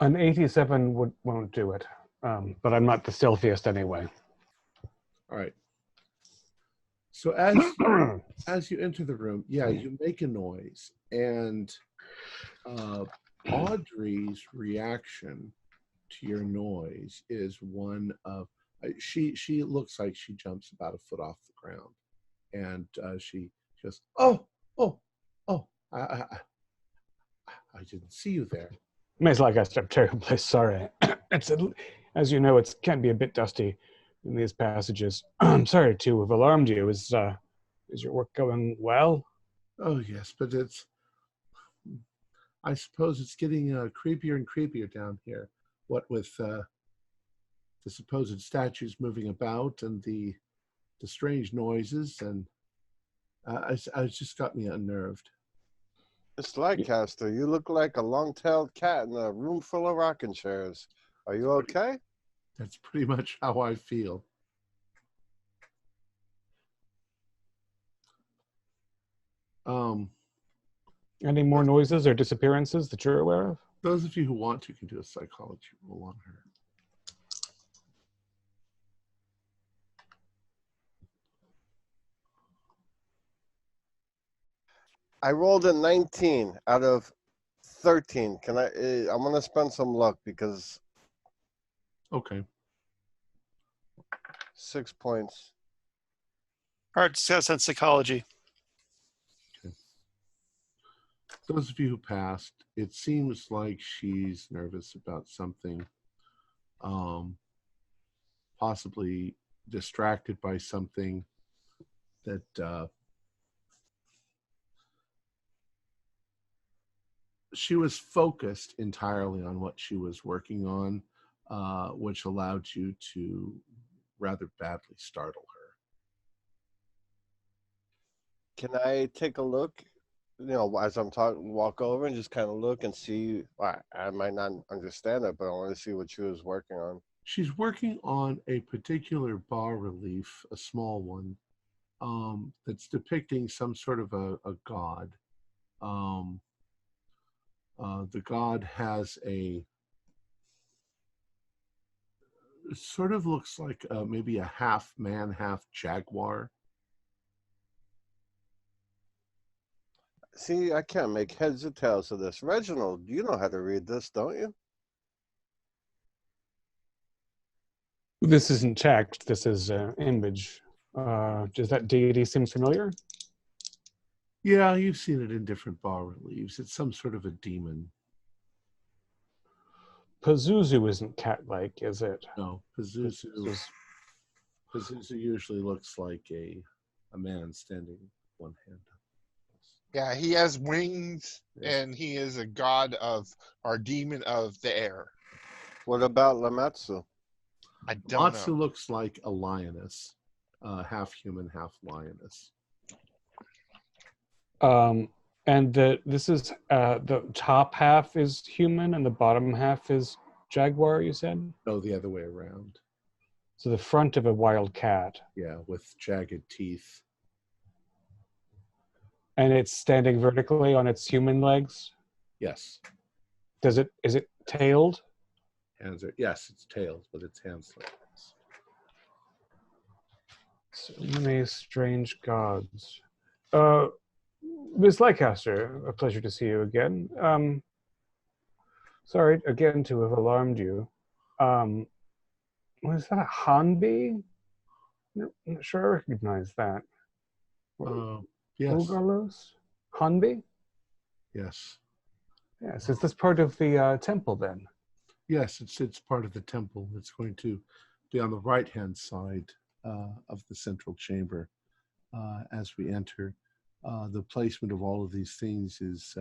An 87 won't do it, but I'm not the stealthiest anyway. All right. So as you enter the room, you make a noise, and Audrey's reaction to your noise is one of she looks like she jumps about a foot off the ground, and she goes, oh, I didn't see you there. Miss Leicester, terribly sorry. As you know, it can be a bit dusty in these passages. I'm sorry to have alarmed you. Is your work going well? Oh, yes, but I suppose it's getting creepier and creepier down here. What with the supposed statues moving about and the strange noises, and it's just got me unnerved. It's Lancaster. You look like a long-tailed cat in a room full of rocking chairs. Are you okay? That's pretty much how I feel. Any more noises or disappearances that you're aware of? Those of you who want to can do a psychology roll on her. I rolled a 19 out of 13. Can I? I'm gonna spend some luck because Okay. 6 points. Hard success on psychology. Those of you who passed, it seems like she's nervous about something, possibly distracted by something that she was focused entirely on what she was working on, which allowed you to rather badly startle her. Can I take a look? You know, as I'm talking, walk over and just kind of look and see. I might not understand it, but I want to see what she was working on. She's working on a particular bas relief, a small one, that's depicting some sort of a god. The god has it sort of looks like maybe a half man, half jaguar. See, I can't make heads or tails of this. Reginald, you know how to read this, don't you? This isn't text. This is image. Does that deity seem familiar? Yeah, you've seen it in different bas reliefs. It's some sort of a demon. Pazuzu isn't cat-like, is it? No, Pazuzu usually looks like a man standing one hand. Yeah, he has wings, Yes. and he is a god of, or demon of the air. What about Lamatsu? I don't Matsu know. looks like a lioness, half human, half lioness. And this is the top half is human and the bottom half is jaguar, you said? No, the other way around. So the front of a wild cat. Yeah, with jagged teeth. And it's standing vertically on its human legs? Yes. Is it tailed? Hands are, yes, it's tailed, but its hands like this. So many strange gods. Ms. Leicester, a pleasure to see you again. Sorry again to have alarmed you. Was that a Hanbi? I'm not sure I recognize that. Yes. Ugalos? Hanbi? Yes. Yes. Is this part of the temple then? Yes, it's part of the temple. It's going to be on the right-hand side of the central chamber as we enter. The placement of all of these things is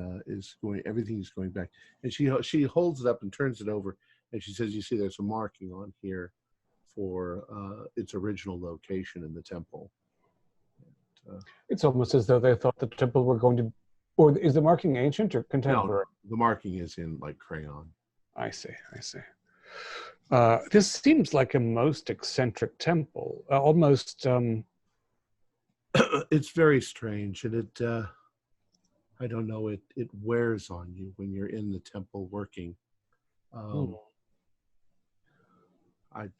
going. Everything is going back, and she holds it up and turns it over, and she says, "You see, there's a marking on here for its original location in the temple." It's almost as though they thought the temple were going to, or is the marking ancient or contemporary? No, the marking is in like crayon. I see. This seems like a most eccentric temple, almost. It's very strange, and it I don't know, it wears on you when you're in the temple working. I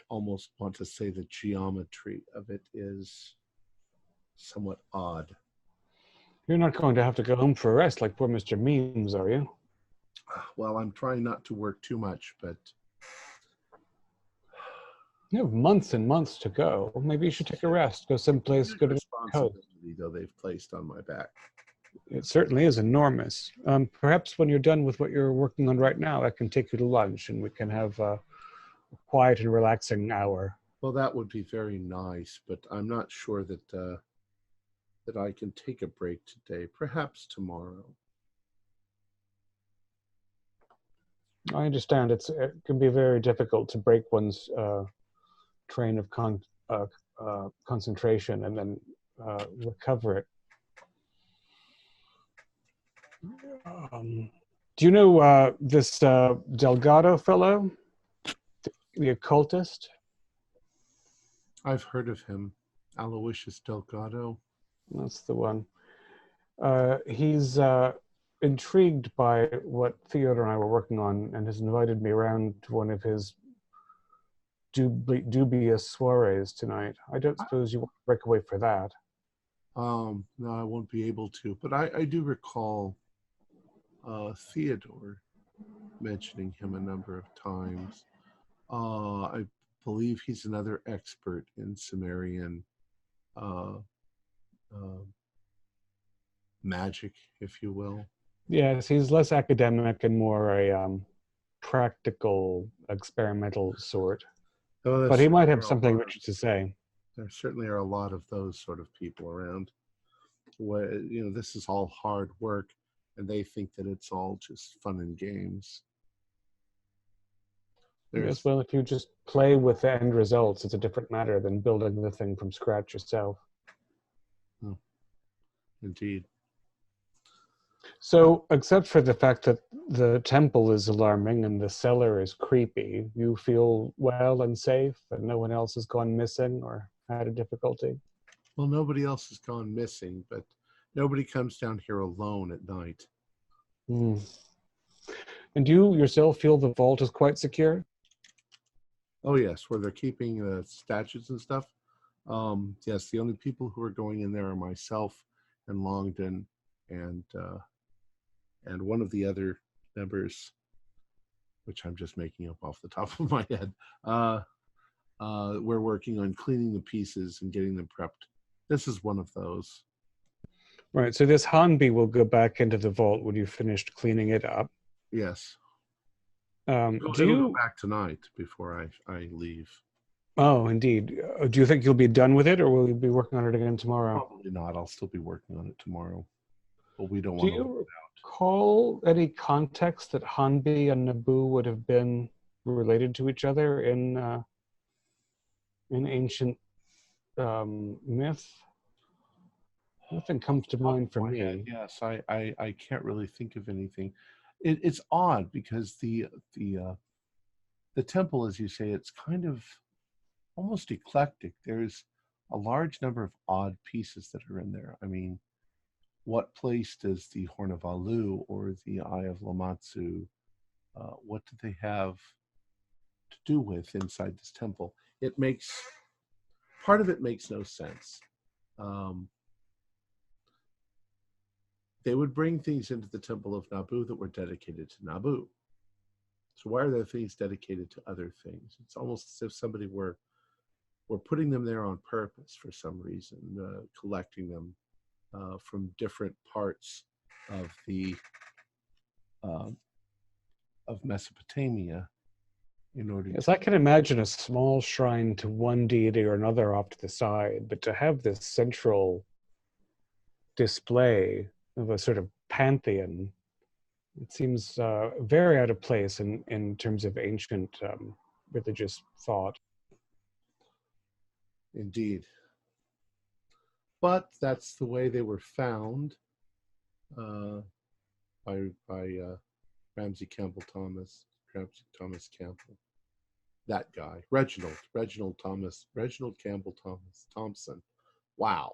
almost want to say the geometry of it is somewhat odd. You're not going to have to go home for a rest like poor Mr. Memes, are you? Well, I'm trying not to work too much, but You have months and months to go. Maybe you should take a rest. Go someplace good. responsibility though they've placed on my back. It certainly is enormous. Perhaps when you're done with what you're working on right now, I can take you to lunch and we can have a quiet and relaxing hour. Well, that would be very nice, but I'm not sure that that I can take a break today. Perhaps tomorrow. I understand it can be very difficult to break one's train of concentration and then recover it. Do you know this Delgado fellow, the occultist? I've heard of him, Aloysius Delgado. That's the one. He's intrigued by what Theodore and I were working on and has invited me around to one of his dubious soirees tonight. I don't suppose you want to break away for that. No, I won't be able to, but I do recall Theodore mentioning him a number of times. I believe he's another expert in Sumerian magic, if you will. Yes, he's less academic and more a practical, experimental sort. But he might have something rich to say. There certainly are a lot of those sort of people around. Where, you know, this is all hard work, and they think that it's all just fun and games. Yes, well, if you just play with the end results, it's a different matter than building the thing from scratch yourself. Oh, indeed. So, except for the fact that the temple is alarming and the cellar is creepy, you feel well and safe and no one else has gone missing or had a difficulty? Well, nobody else has gone missing, but nobody comes down here alone at night. Mm. And do you yourself feel the vault is quite secure? Oh, yes, where they're keeping the statues and stuff. Yes, the only people who are going in there are myself and Longden and one of the other members, which I'm just making up off the top of my head. We're working on cleaning the pieces and getting them prepped. This is one of those. Right, so this Hanbi will go back into the vault when you've finished cleaning it up. Yes. Do It'll you go back tonight before I leave. Oh, indeed. Do you think you'll be done with it, or will you be working on it again tomorrow? Probably not. I'll still be working on it tomorrow. But we don't Do want to you recall any context that Hanbi and Naboo would have been related to each other in ancient myth? Nothing comes to mind for me. Yes, I can't really think of anything. It's odd because the temple, as you say, it's kind of almost eclectic. There's a large number of odd pieces that are in there. I mean, what place does the Horn of Alu or the Eye of Lamatsu, what do they have to do with inside this temple? Part of it makes no sense. They would bring things into the temple of Naboo that were dedicated to Naboo. So why are there things dedicated to other things? It's almost as if somebody were putting them there on purpose for some reason, collecting them from different parts of the of Mesopotamia in order. Yes, I can imagine a small shrine to one deity or another off to the side, but to have this central display of a sort of pantheon, it seems very out of place in terms of ancient religious thought. Indeed. But that's the way they were found by Ramsey Campbell Thomas Campbell. That guy, Reginald Campbell Thompson. Wow.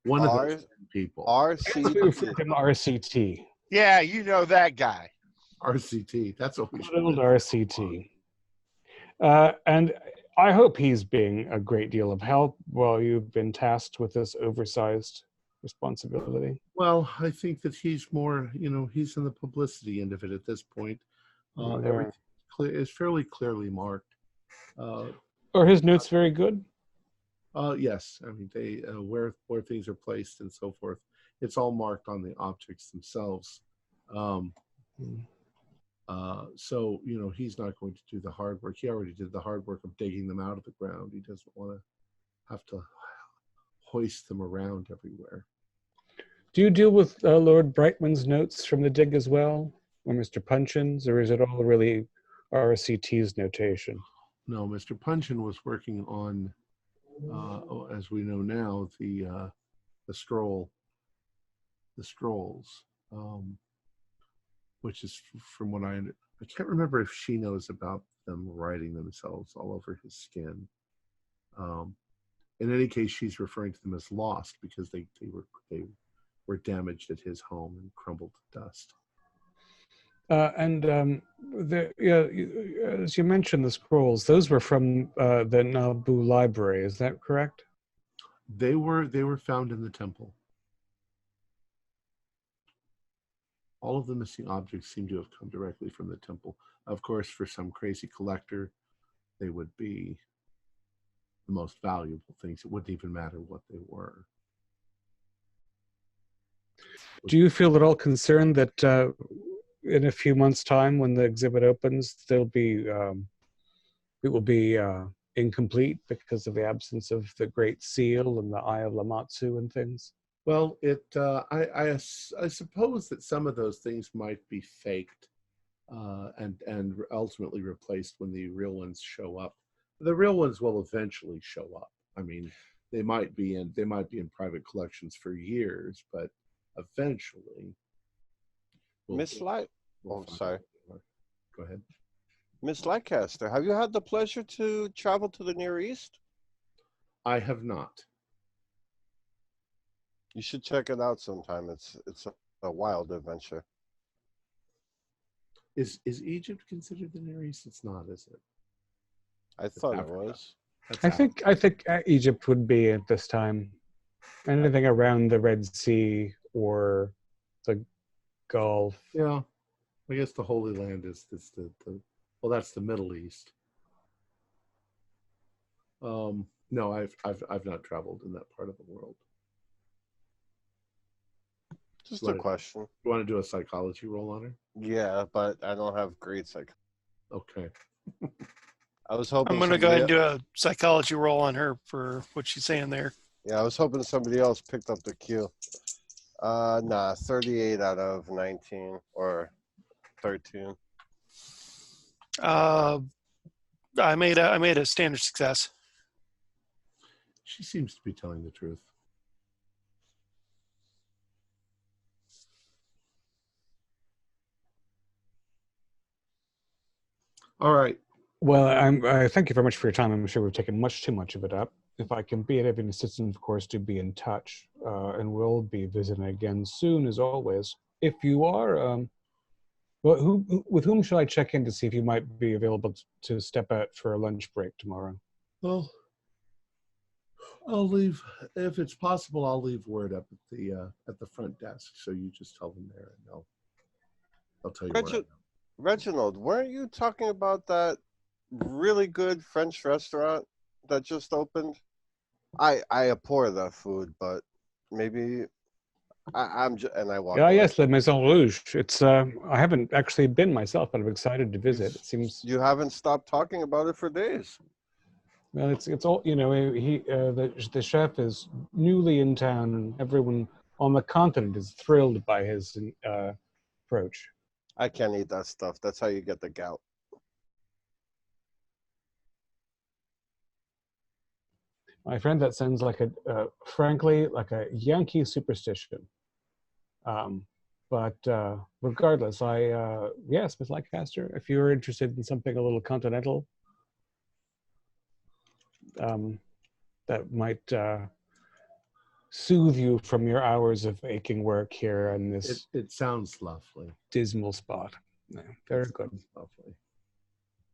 One of those people. RCT. Yeah, you know that guy. RCT. That's always old RCT. And I hope he's being a great deal of help while you've been tasked with this oversized responsibility. Well, I think that he's more, he's in the publicity end of it at this point. Everything is fairly clearly marked. Are his notes very good? Yes. I mean, they where things are placed and so forth. It's all marked on the objects themselves. Um, so he's not going to do the hard work. He already did the hard work of digging them out of the ground. He doesn't want to have to hoist them around everywhere. Do you deal with Lord Brightman's notes from the dig as well, or Mr. Punchin's, or is it all really RCT's notation? No, Mr. Punchin was working on, as we know now, the scrolls, which is from what I can't remember if she knows about them writing themselves all over his skin. In any case, she's referring to them as lost because they were damaged at his home and crumbled to dust. As you mentioned, the scrolls; those were from the Nabu library. Is that correct? They were found in the temple. All of the missing objects seem to have come directly from the temple. Of course, for some crazy collector, they would be the most valuable things. It wouldn't even matter what they were. Do you feel at all concerned that in a few months' time, when the exhibit opens, it will be incomplete because of the absence of the Great Seal and the Eye of Lamatsu and things? Well, I suppose that some of those things might be faked and ultimately replaced when the real ones show up. The real ones will eventually show up. I mean, they might be in private collections for years, but eventually. Miss Light. Oh, sorry. Go ahead. Miss Lancaster, have you had the pleasure to travel to the Near East? I have not. You should check it out sometime. It's a wild adventure. Is Egypt considered the Near East? It's not, is it? I thought it was. I think Egypt would be at this time. Anything around the Red Sea or the Gulf. Yeah, I guess the Holy Land is the well, that's the Middle East. No, I've not traveled in that part of the world. Just a question. You want to do a psychology roll on her? Yeah, but I don't have great psych. Okay. I was hoping I'm going to go ahead and do a psychology roll on her for what she's saying there. Yeah, I was hoping somebody else picked up the cue. 38 out of 19 or 13. I made a standard success. She seems to be telling the truth. All right. Well, I thank you very much for your time. I'm sure we've taken much too much of it up. If I can be of any assistance, of course, do be in touch. And we'll be visiting again soon, as always. If you are, with whom should I check in to see if you might be available to step out for a lunch break tomorrow? Well, I'll leave, if it's possible, I'll leave word up at the front desk. So you just tell them there and they'll tell you where I am. Reginald, weren't you talking about that really good French restaurant that just opened? I abhor that food, but maybe I'm just, and I walk away. Yes, La Maison Rouge. It's I haven't actually been myself, but I'm excited to visit. It seems you haven't stopped talking about it for days. Well, it's all the chef is newly in town, and everyone on the continent is thrilled by his approach. I can't eat that stuff. That's how you get the gout. My friend, that sounds like frankly, like a Yankee superstition. But regardless, yes, Miss Lancaster, if you're interested in something a little continental, that might soothe you from your hours of aching work here in this. It sounds lovely. Dismal spot. Yeah, very good. Lovely.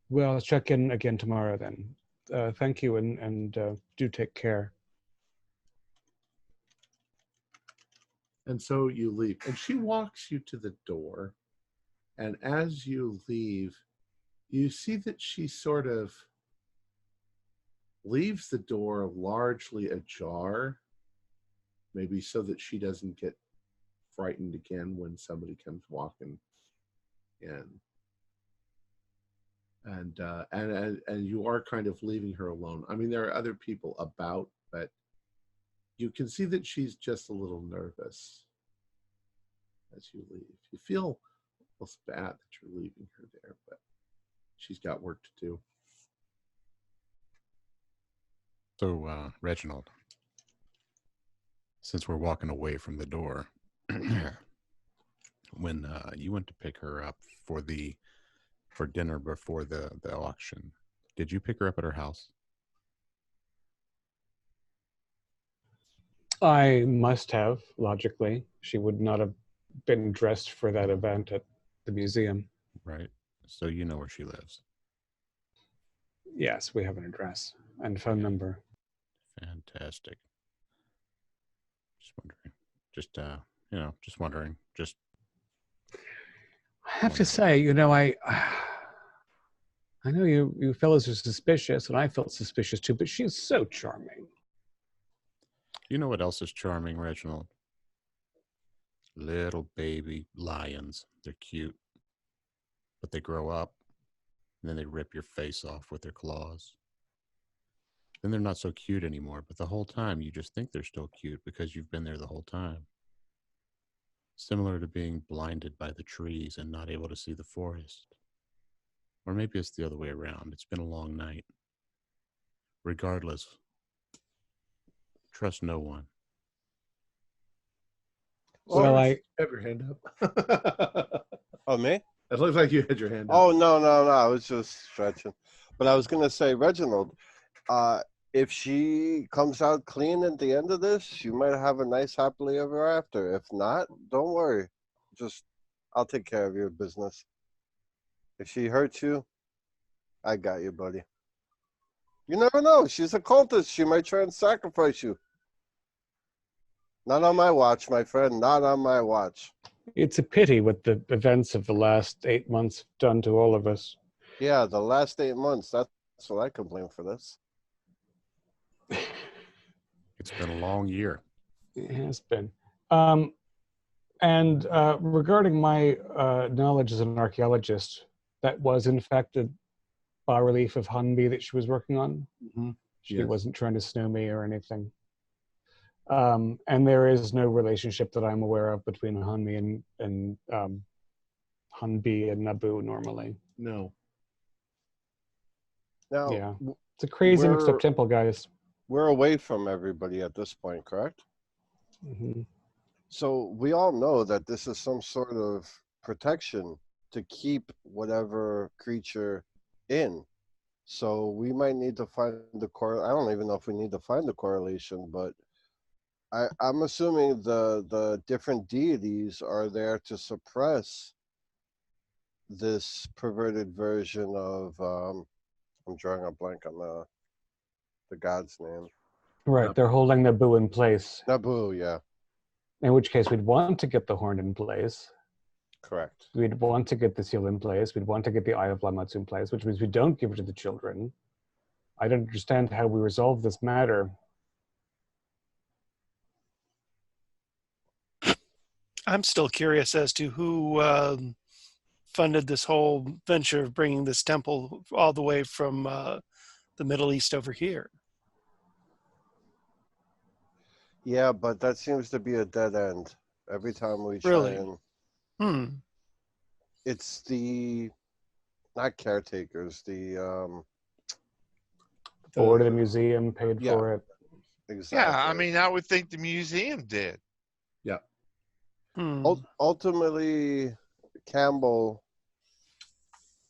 Well, let's check in again tomorrow then. Thank you, and do take care. And so you leave, and she walks you to the door, and as you leave, you see that she sort of leaves the door largely ajar, maybe so that she doesn't get frightened again when somebody comes walking in. And you are kind of leaving her alone. I mean, there are other people about, but you can see that she's just a little nervous as you leave. You feel almost bad that you're leaving her there, but she's got work to do. So, Reginald, since we're walking away from the door, when you went to pick her up for dinner before the auction, did you pick her up at her house? I must have, logically. She would not have been dressed for that event at the museum. Right. So you know where she lives. Yes, we have an address and phone number. Fantastic. Just wondering. Just wondering. Just I have to say, I know you fellows are suspicious, and I felt suspicious too, but she's so charming. You know what else is charming, Reginald? Little baby lions. They're cute. But they grow up, and then they rip your face off with their claws. Then they're not so cute anymore, but the whole time you just think they're still cute because you've been there the whole time. Similar to being blinded by the trees and not able to see the forest. Or maybe it's the other way around. It's been a long night. Regardless, trust no one. Well, I have your hand up. Oh, me? It looks like you had your hand up. Oh, no. I was just stretching. But I was going to say, Reginald, if she comes out clean at the end of this, you might have a nice happily ever after. If not, don't worry. I'll take care of your business. If she hurts you, I got you, buddy. You never know. She's a cultist. She might try and sacrifice you. Not on my watch, my friend. Not on my watch. it's a pity what the events of the last 8 months have done to all of us. Yeah, the last 8 months. That's what I can blame for this. It's been a long year. It has been. And regarding my knowledge as an archaeologist, that was in fact a bas-relief of Hunby that she was working on. Mm-hmm. She Yes. wasn't trying to snow me or anything. And there is no relationship that I'm aware of between Hunby and Hunby and Naboo normally. No. Now, Yeah. It's a crazy mixed up we're- temple, guys. we're away from everybody at this point, correct? Hmm. So we all know that this is some sort of protection to keep whatever creature in. So we might need to find the I don't even know if we need to find the correlation, but I'm assuming the different deities are there to suppress this perverted version of I'm drawing a blank on the god's name. Right. They're holding Naboo in place. Naboo, yeah, In which case, we'd want to get the horn in place. correct. We'd want to get the seal in place. We'd want to get the Eye of Lamatsu in place, which means we don't give it to the children. I don't understand how we resolve this matter. I'm still curious as to who funded this whole venture of bringing this temple all the way from the Middle East over here. Yeah, but that seems to be a dead end. Every time we try Really? and it's the not caretakers, The board of the museum paid yeah. for it. exactly. Yeah, I mean, I would think the museum did. Yeah. Ultimately, Campbell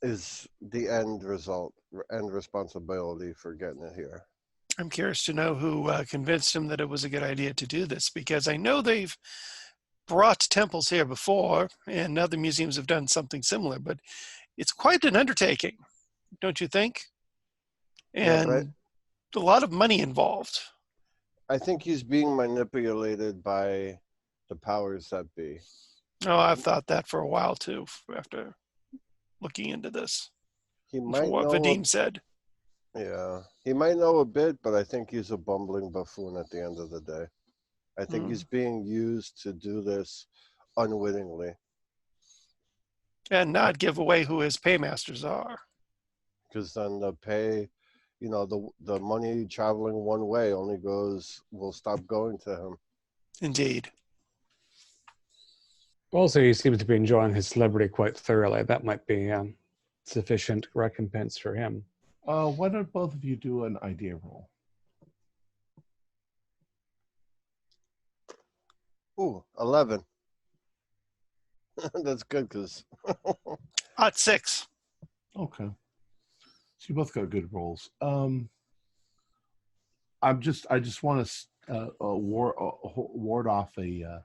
is the end result, end responsibility for getting it here. I'm curious to know who convinced him that it was a good idea to do this, because I know they've brought temples here before, and other museums have done something similar, but it's quite an undertaking, don't you think? Yeah, And a lot of money involved. I think he's being manipulated by the powers that be. Oh, I've thought that for a while too, after looking into this, He for might what know. Vadim said. Yeah, he might know a bit, but I think he's a bumbling buffoon at the end of the day. I think he's being used to do this unwittingly. And not give away who his paymasters are. Because then the pay, the money traveling one way will stop going to him. Indeed. Also, he seems to be enjoying his celebrity quite thoroughly. That might be sufficient recompense for him. Why don't both of you do an idea roll? Ooh, 11. That's good because Hot 6. Okay. So you both got good rolls. I just want to ward off a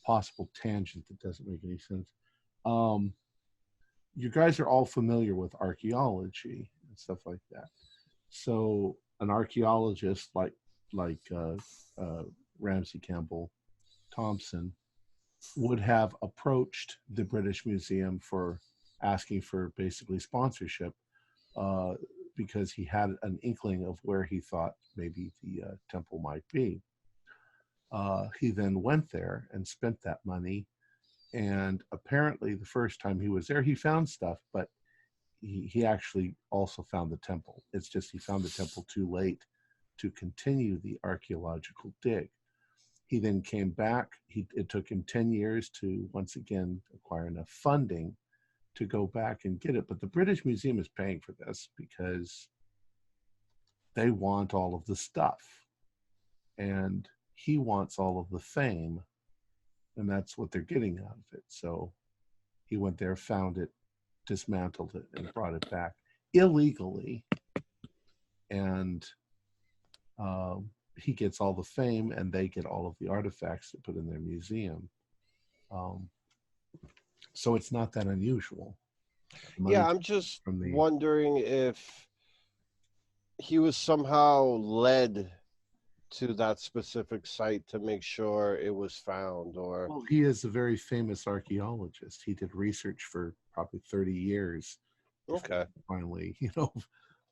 possible tangent that doesn't make any sense. You guys are all familiar with archaeology and stuff like that. So an archaeologist like Ramsey Campbell Thompson would have approached the British Museum for asking for basically sponsorship because he had an inkling of where he thought maybe the temple might be. He then went there and spent that money. And apparently the first time he was there, he found stuff, but he actually also found the temple. It's just he found the temple too late to continue the archaeological dig. He then came back. It took him 10 years to once again acquire enough funding to go back and get it. But the British Museum is paying for this because they want all of the stuff. And he wants all of the fame. And that's what they're getting out of it. So he went there, found it, dismantled it, and brought it back illegally. And he gets all the fame, and they get all of the artifacts to put in their museum. So it's not that unusual. Yeah, I'm just wondering if he was somehow led to that specific site to make sure it was found, or well, he is a very famous archaeologist. He did research for probably 30 years. Okay. Finally,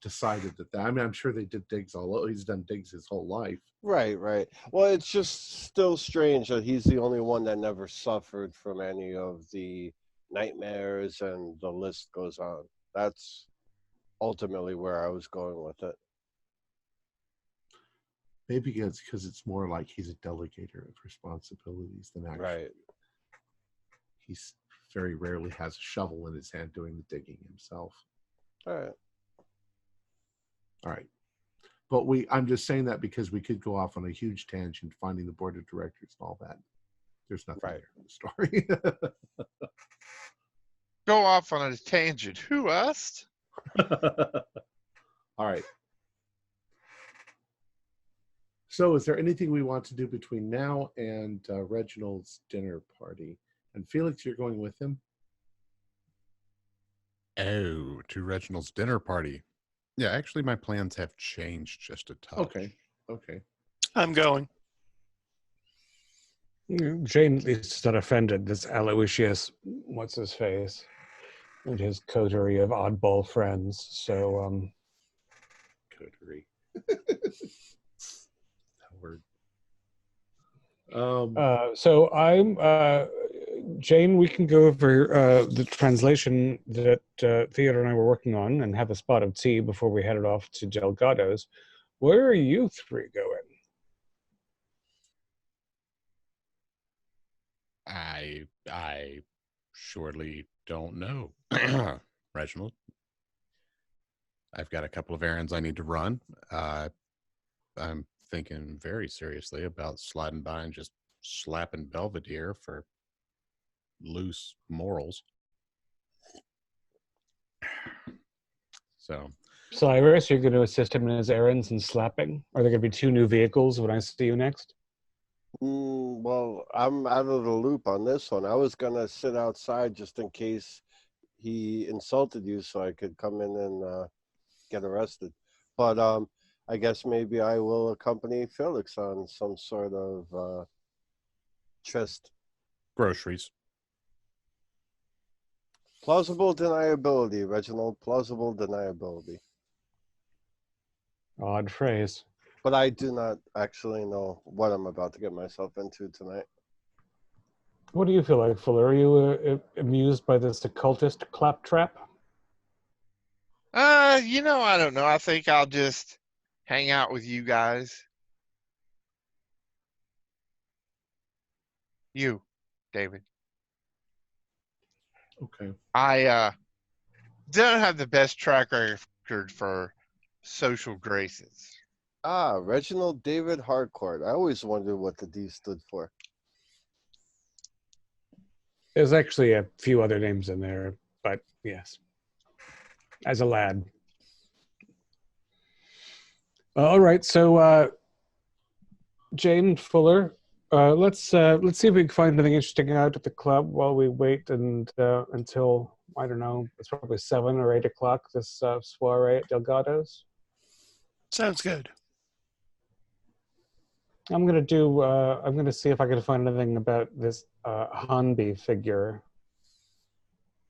decided that. I mean, I'm sure they did digs all over. He's done digs his whole life. Right. Well, it's just still strange that he's the only one that never suffered from any of the nightmares, and the list goes on. That's ultimately where I was going with it. Maybe it's because it's more like he's a delegator of responsibilities than actually. Right. He's very rarely has a shovel in his hand doing the digging himself. All right. But I'm just saying that because we could go off on a huge tangent, finding the board of directors and all that. There's nothing there in the story. Go off on a tangent. Who asked? All right. So is there anything we want to do between now and Reginald's dinner party? And Felix, you're going with him? Oh, to Reginald's dinner party. Yeah, actually, my plans have changed just a touch. Okay. I'm going. Jane at least is not offended. This Aloysius, what's his face, and his coterie of oddball friends. So, coterie. That word. So I'm Jane. We can go over the translation that Theodore and I were working on, and have a spot of tea before we headed off to Delgado's. Where are you three going? I surely don't know, Reginald. I've got a couple of errands I need to run. I'm thinking very seriously about sliding by and just slapping Belvedere for loose morals. So, Cyrus, you're going to assist him in his errands and slapping? Are there going to be 2 new vehicles when I see you next? Well, I'm out of the loop on this one. I was going to sit outside just in case he insulted you so I could come in and get arrested. But I guess maybe I will accompany Felix on some sort of tryst. Groceries. Plausible deniability, Reginald. Plausible deniability. Odd phrase. But I do not actually know what I'm about to get myself into tonight. What do you feel like, Fuller? Are you amused by this occultist claptrap? I don't know. I think I'll just hang out with you guys. You, David. Okay. I don't have the best track record for social graces. Ah, Reginald David Harcourt. I always wondered what the D stood for. There's actually a few other names in there, but yes. As a lad. All right, so Jane Fuller, let's see if we can find anything interesting out at the club while we wait until, I don't know, it's probably 7 or 8 o'clock, this soiree at Delgado's. Sounds good. I'm gonna see if I can find anything about this Hanbi figure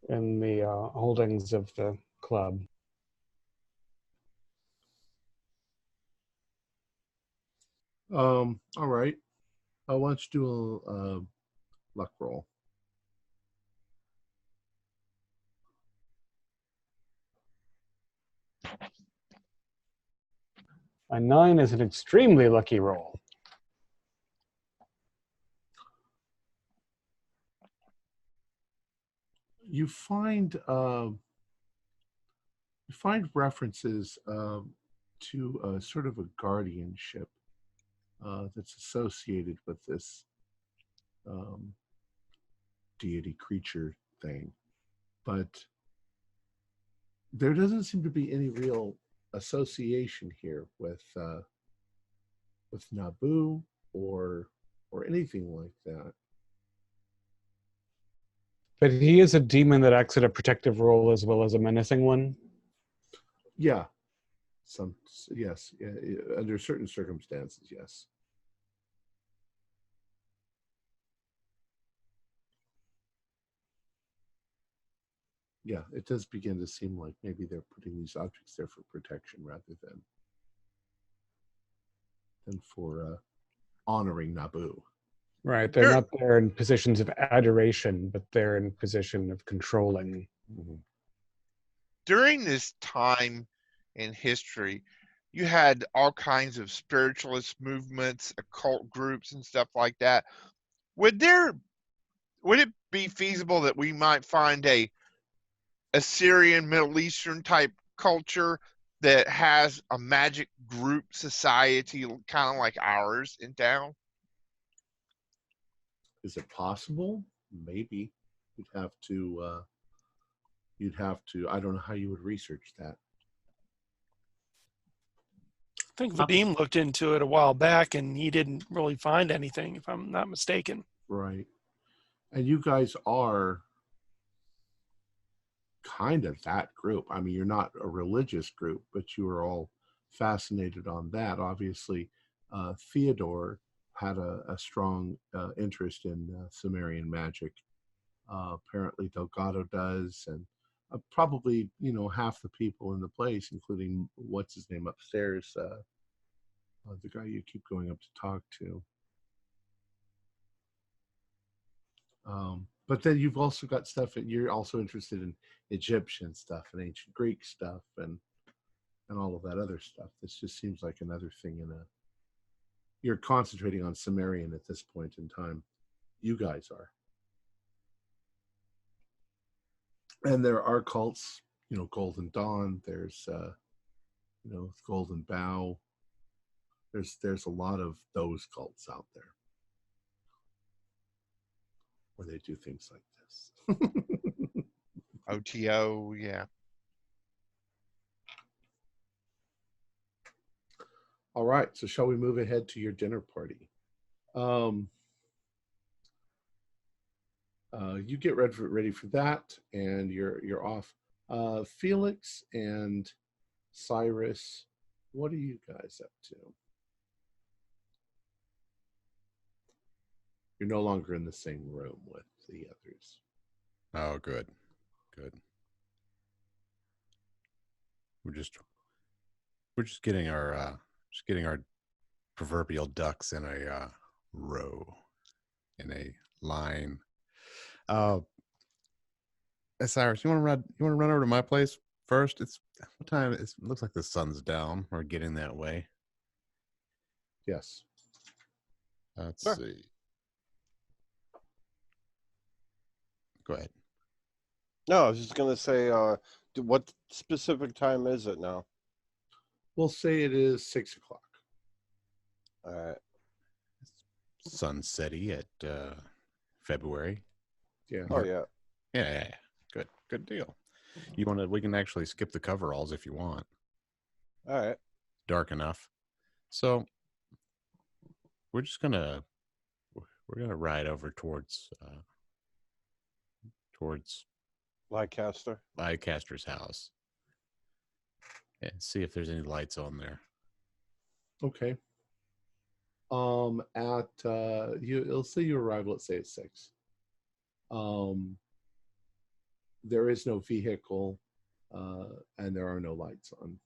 in the holdings of the club. All right. Why don't you do a luck roll? A 9 is an extremely lucky roll. You find references to sort of a guardianship that's associated with this deity creature thing, but there doesn't seem to be any real association here with Naboo or anything like that. But he is a demon that acts in a protective role as well as a menacing one. Yeah, yes, under certain circumstances, yes. Yeah, it does begin to seem like maybe they're putting these objects there for protection rather than for honoring Naboo. Right, they're not there in positions of adoration, but they're in position of controlling. Mm-hmm. During this time in history, you had all kinds of spiritualist movements, occult groups, and stuff like that. Would it be feasible that we might find a Assyrian Middle Eastern type culture that has a magic group society kind of like ours in town? Is it possible? Maybe. You'd have to. I don't know how you would research that. I think Vadim looked into it a while back and he didn't really find anything, if I'm not mistaken. Right. And you guys are kind of that group. I mean, you're not a religious group, but you are all fascinated on that. Obviously, Theodore had a strong interest in Sumerian magic. Apparently, Delgado does, and probably half the people in the place, including what's his name upstairs, the guy you keep going up to talk to. But then you've also got stuff that you're also interested in Egyptian stuff and ancient Greek stuff and all of that other stuff. This just seems like another thing you're concentrating on Sumerian at this point in time. You guys are. And there are cults, Golden Dawn, there's Golden Bough. There's a lot of those cults out there where they do things like this. OTO, yeah. All right, so shall we move ahead to your dinner party? You get ready for that, and you're off. Felix and Cyrus, what are you guys up to? You're no longer in the same room with the others. Oh, good. Good. We're we're just getting our proverbial ducks in a row, in a line. Cyrus, you want to run over to my place first? It's what time? It looks like the sun's down. We're getting that way. Yes. Let's Sure. see. Go ahead. No, I was just gonna say, what specific time is it now? We'll say it is 6 o'clock. All right. Sunsetty at February. Yeah. Oh yeah. Yeah. Good deal. You want to? We can actually skip the coveralls if you want. All right. Dark enough. So we're gonna ride over towards Leicester. Caster's house and see if there's any lights on there. Okay. It'll say you arrive, let's say at 6. There is no vehicle, and there are no lights on.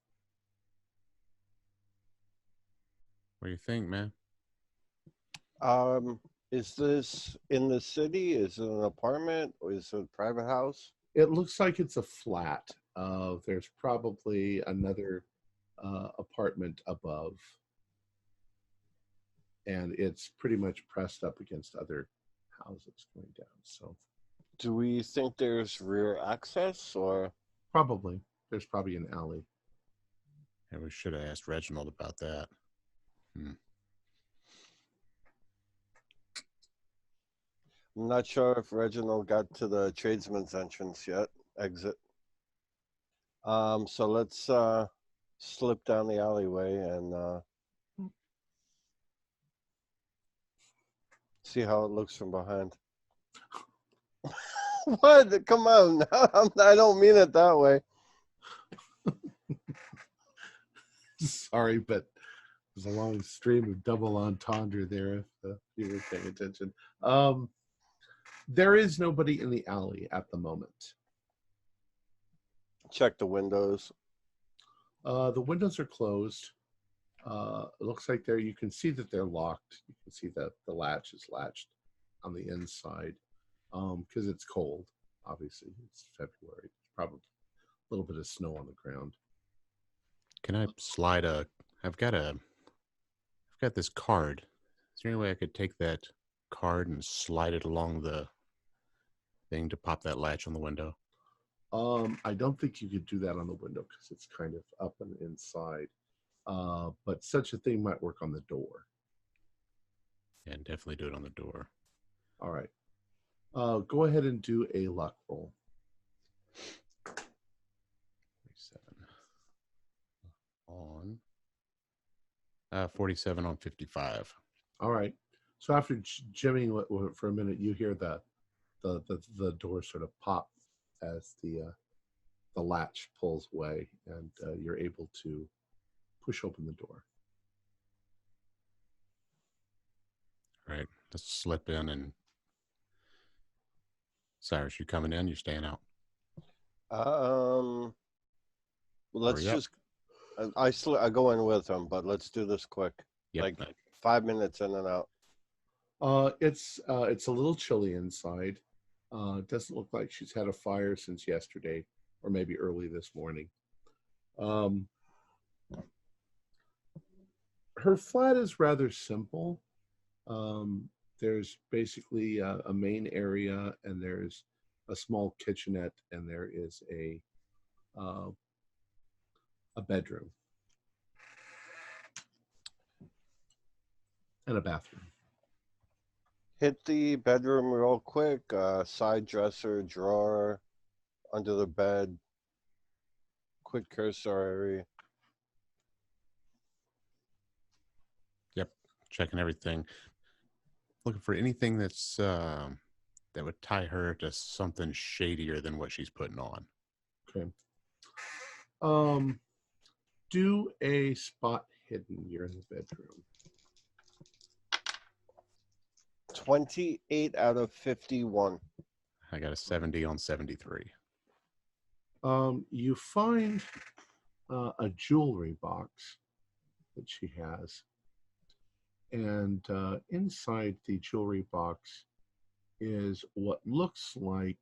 What do you think, man? Is this in the city? Is it an apartment? Or is it a private house? It looks like it's a flat. There's probably another apartment above, and it's pretty much pressed up against other houses going down. So Do we think there's rear access or? there's probably an alley. And we should have asked Reginald about that. I'm not sure if Reginald got to the tradesman's entrance yet. Exit. So let's slip down the alleyway and see how it looks from behind. What? Come on. I don't mean it that way. Sorry, but there's a long stream of double entendre there if you were paying attention. There is nobody in the alley at the moment. Check the windows. The windows are closed. It looks like you can see that they're locked. You can see that the latch is latched on the inside because it's cold. Obviously, it's February. It's probably a little bit of snow on the ground. Can I slide I've got this card. Is there any way I could take that card and slide it along the thing to pop that latch on the window? I don't think you could do that on the window because it's kind of up and inside. But such a thing might work on the door. Yeah, definitely do it on the door. All right. Go ahead and do a luck roll. 47 on 55. All right. So after jimming for a minute, you hear the door sort of pop as the latch pulls away, and you're able to push open the door. All right. Let's slip in. And Cyrus, you coming in? You staying out? Let's Hurry up. just. I go in with him, but let's do this quick. Yep. Like 5 minutes in and out. It's a little chilly inside. It doesn't look like she's had a fire since yesterday, or maybe early this morning. Her flat is rather simple. There's basically a main area, and there's a small kitchenette, and there is a bedroom and a bathroom. Hit the bedroom real quick. Side dresser, drawer, under the bed. Quick cursory. Yep. Checking everything. Looking for anything that's that would tie her to something shadier than what she's putting on. Okay. Do a spot hidden. You're in the bedroom. 28 out of 51. I got a 70 on 73. You find a jewelry box that she has. And inside the jewelry box is what looks like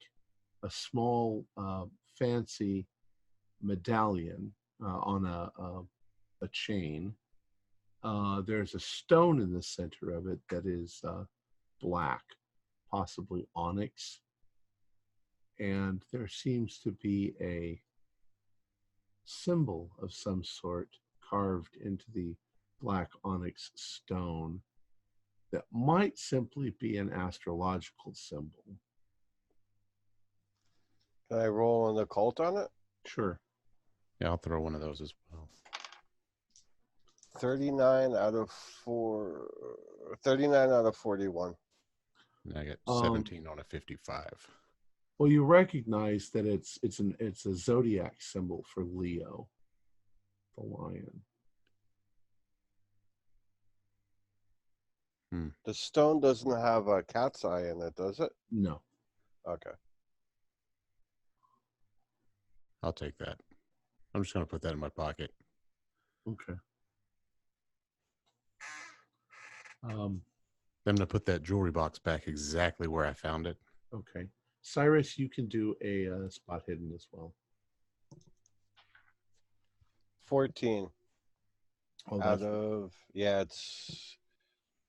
a small fancy medallion on a chain. There's a stone in the center of it that is black, possibly onyx. And there seems to be a symbol of some sort carved into the black onyx stone that might simply be an astrological symbol. Can I roll an occult on it? Sure. Yeah, I'll throw one of those as well. 39 out of 41. And I get 17 on a 55. Well, you recognize that it's a zodiac symbol for Leo, the lion. The stone doesn't have a cat's eye in it, does it? No. Okay. I'll take that. I'm just going to put that in my pocket. Okay. I'm going to put that jewelry box back exactly where I found it. Okay. Cyrus, you can do a spot hidden as well. 14 Oh, out of, yeah, it's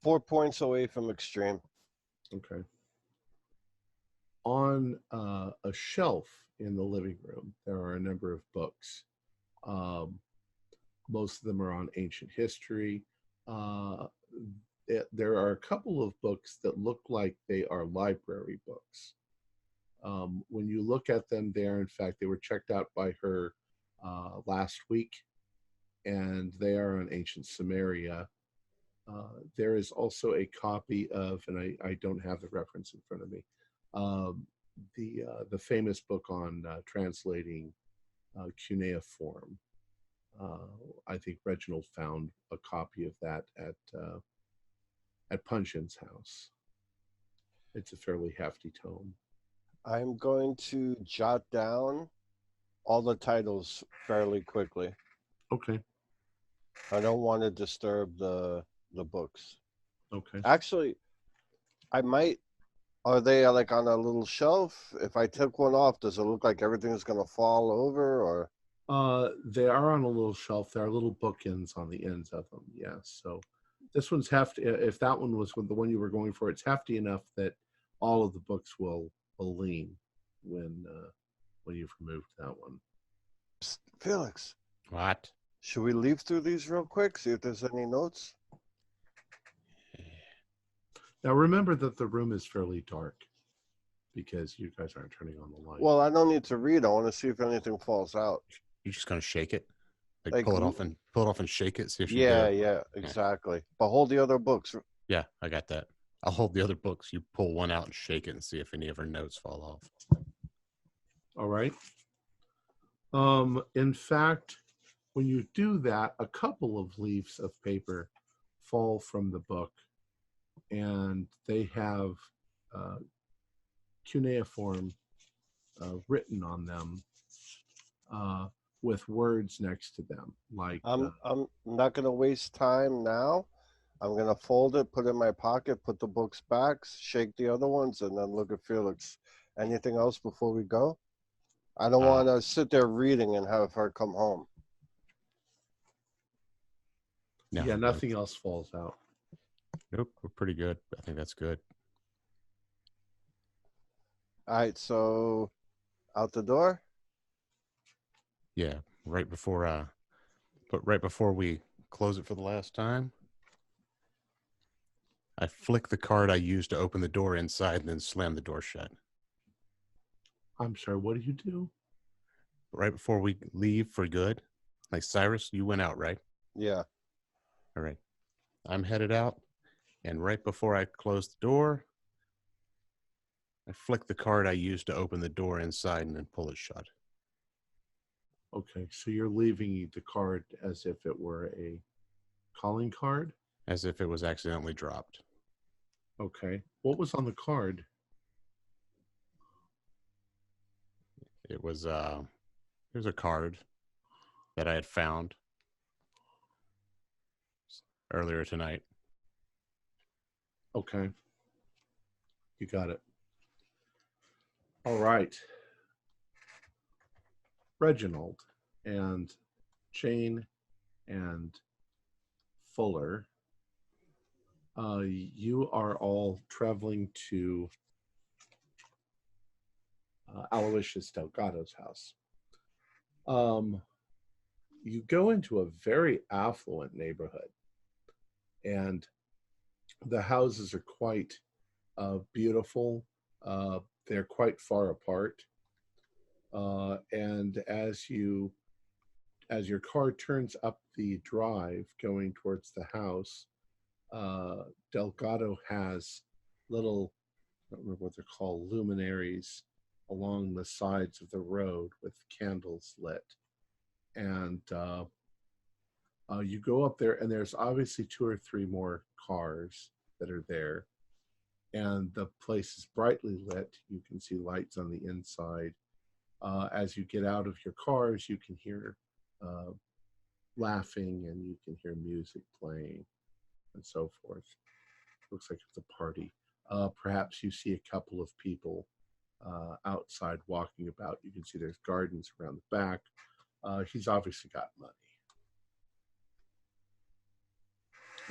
4 points away from extreme. okay. On a shelf in the living room, there are a number of books. Most of them are on ancient history. There are a couple of books that look like they are library books. When you look at them there, in fact, they were checked out by her last week, and they are on ancient Samaria. There is also a copy of, and I don't have the reference in front of me, the famous book on translating cuneiform. I think Reginald found a copy of that at Punchin's house. It's a fairly hefty tome. I'm going to jot down all the titles fairly quickly. Okay. I don't want to disturb the books. Okay. Actually, I might. Are they like on a little shelf? If I took one off, does it look like everything's going to fall over, or? They are on a little shelf. There are little bookends on the ends of them. Yes. So this one's hefty. If that one was the one you were going for, it's hefty enough that all of the books will lean when you've removed that one. Psst, Felix. What? Should we leaf through these real quick? See if there's any notes. Now remember that the room is fairly dark because you guys aren't turning on the light. Well, I don't need to read. I want to see if anything falls out. You're just going to shake it? Like, pull it off and shake it? See if yeah, exactly. But hold the other books. Yeah, I got that. I'll hold the other books. You pull one out and shake it and see if any of her notes fall off. All right. In fact, when you do that, a couple of leaves of paper fall from the book, and they have cuneiform written on them with words next to them. Like I'm not going to waste time now. I'm going to fold it, put it in my pocket, put the books back, shake the other ones, and then look at Felix. Anything else before we go? I don't want to sit there reading and have her come home. No, yeah, nothing else falls out. Nope, we're pretty good. I think that's good. All right, so out the door? Yeah, right before we close it for the last time, I flick the card I used to open the door inside and then slam the door shut. I'm sorry, what do you do? Right before we leave for good. Like, Cyrus, you went out, right? Yeah. All right. I'm headed out, and right before I close the door, I flick the card I used to open the door inside and then pull it shut. Okay, so you're leaving the card as if it were a calling card? As if it was accidentally dropped. Okay. What was on the card? It was, here's a card. that I had found earlier tonight. Okay. You got it. All right. Reginald and Jane and Fuller, you are all traveling to Aloysius Delgado's house. You go into a very affluent neighborhood, and the houses are quite beautiful. They're quite far apart. And as your car turns up the drive going towards the house, Delgado has little, I don't remember what they're called, luminaries along the sides of the road with candles lit. And you go up there, and there's obviously 2 or 3 more cars that are there. And the place is brightly lit. You can see lights on the inside. As you get out of your cars, you can hear laughing, and you can hear music playing and so forth. Looks like it's a party. Perhaps you see a couple of people outside walking about. You can see there's gardens around the back. He's obviously got money.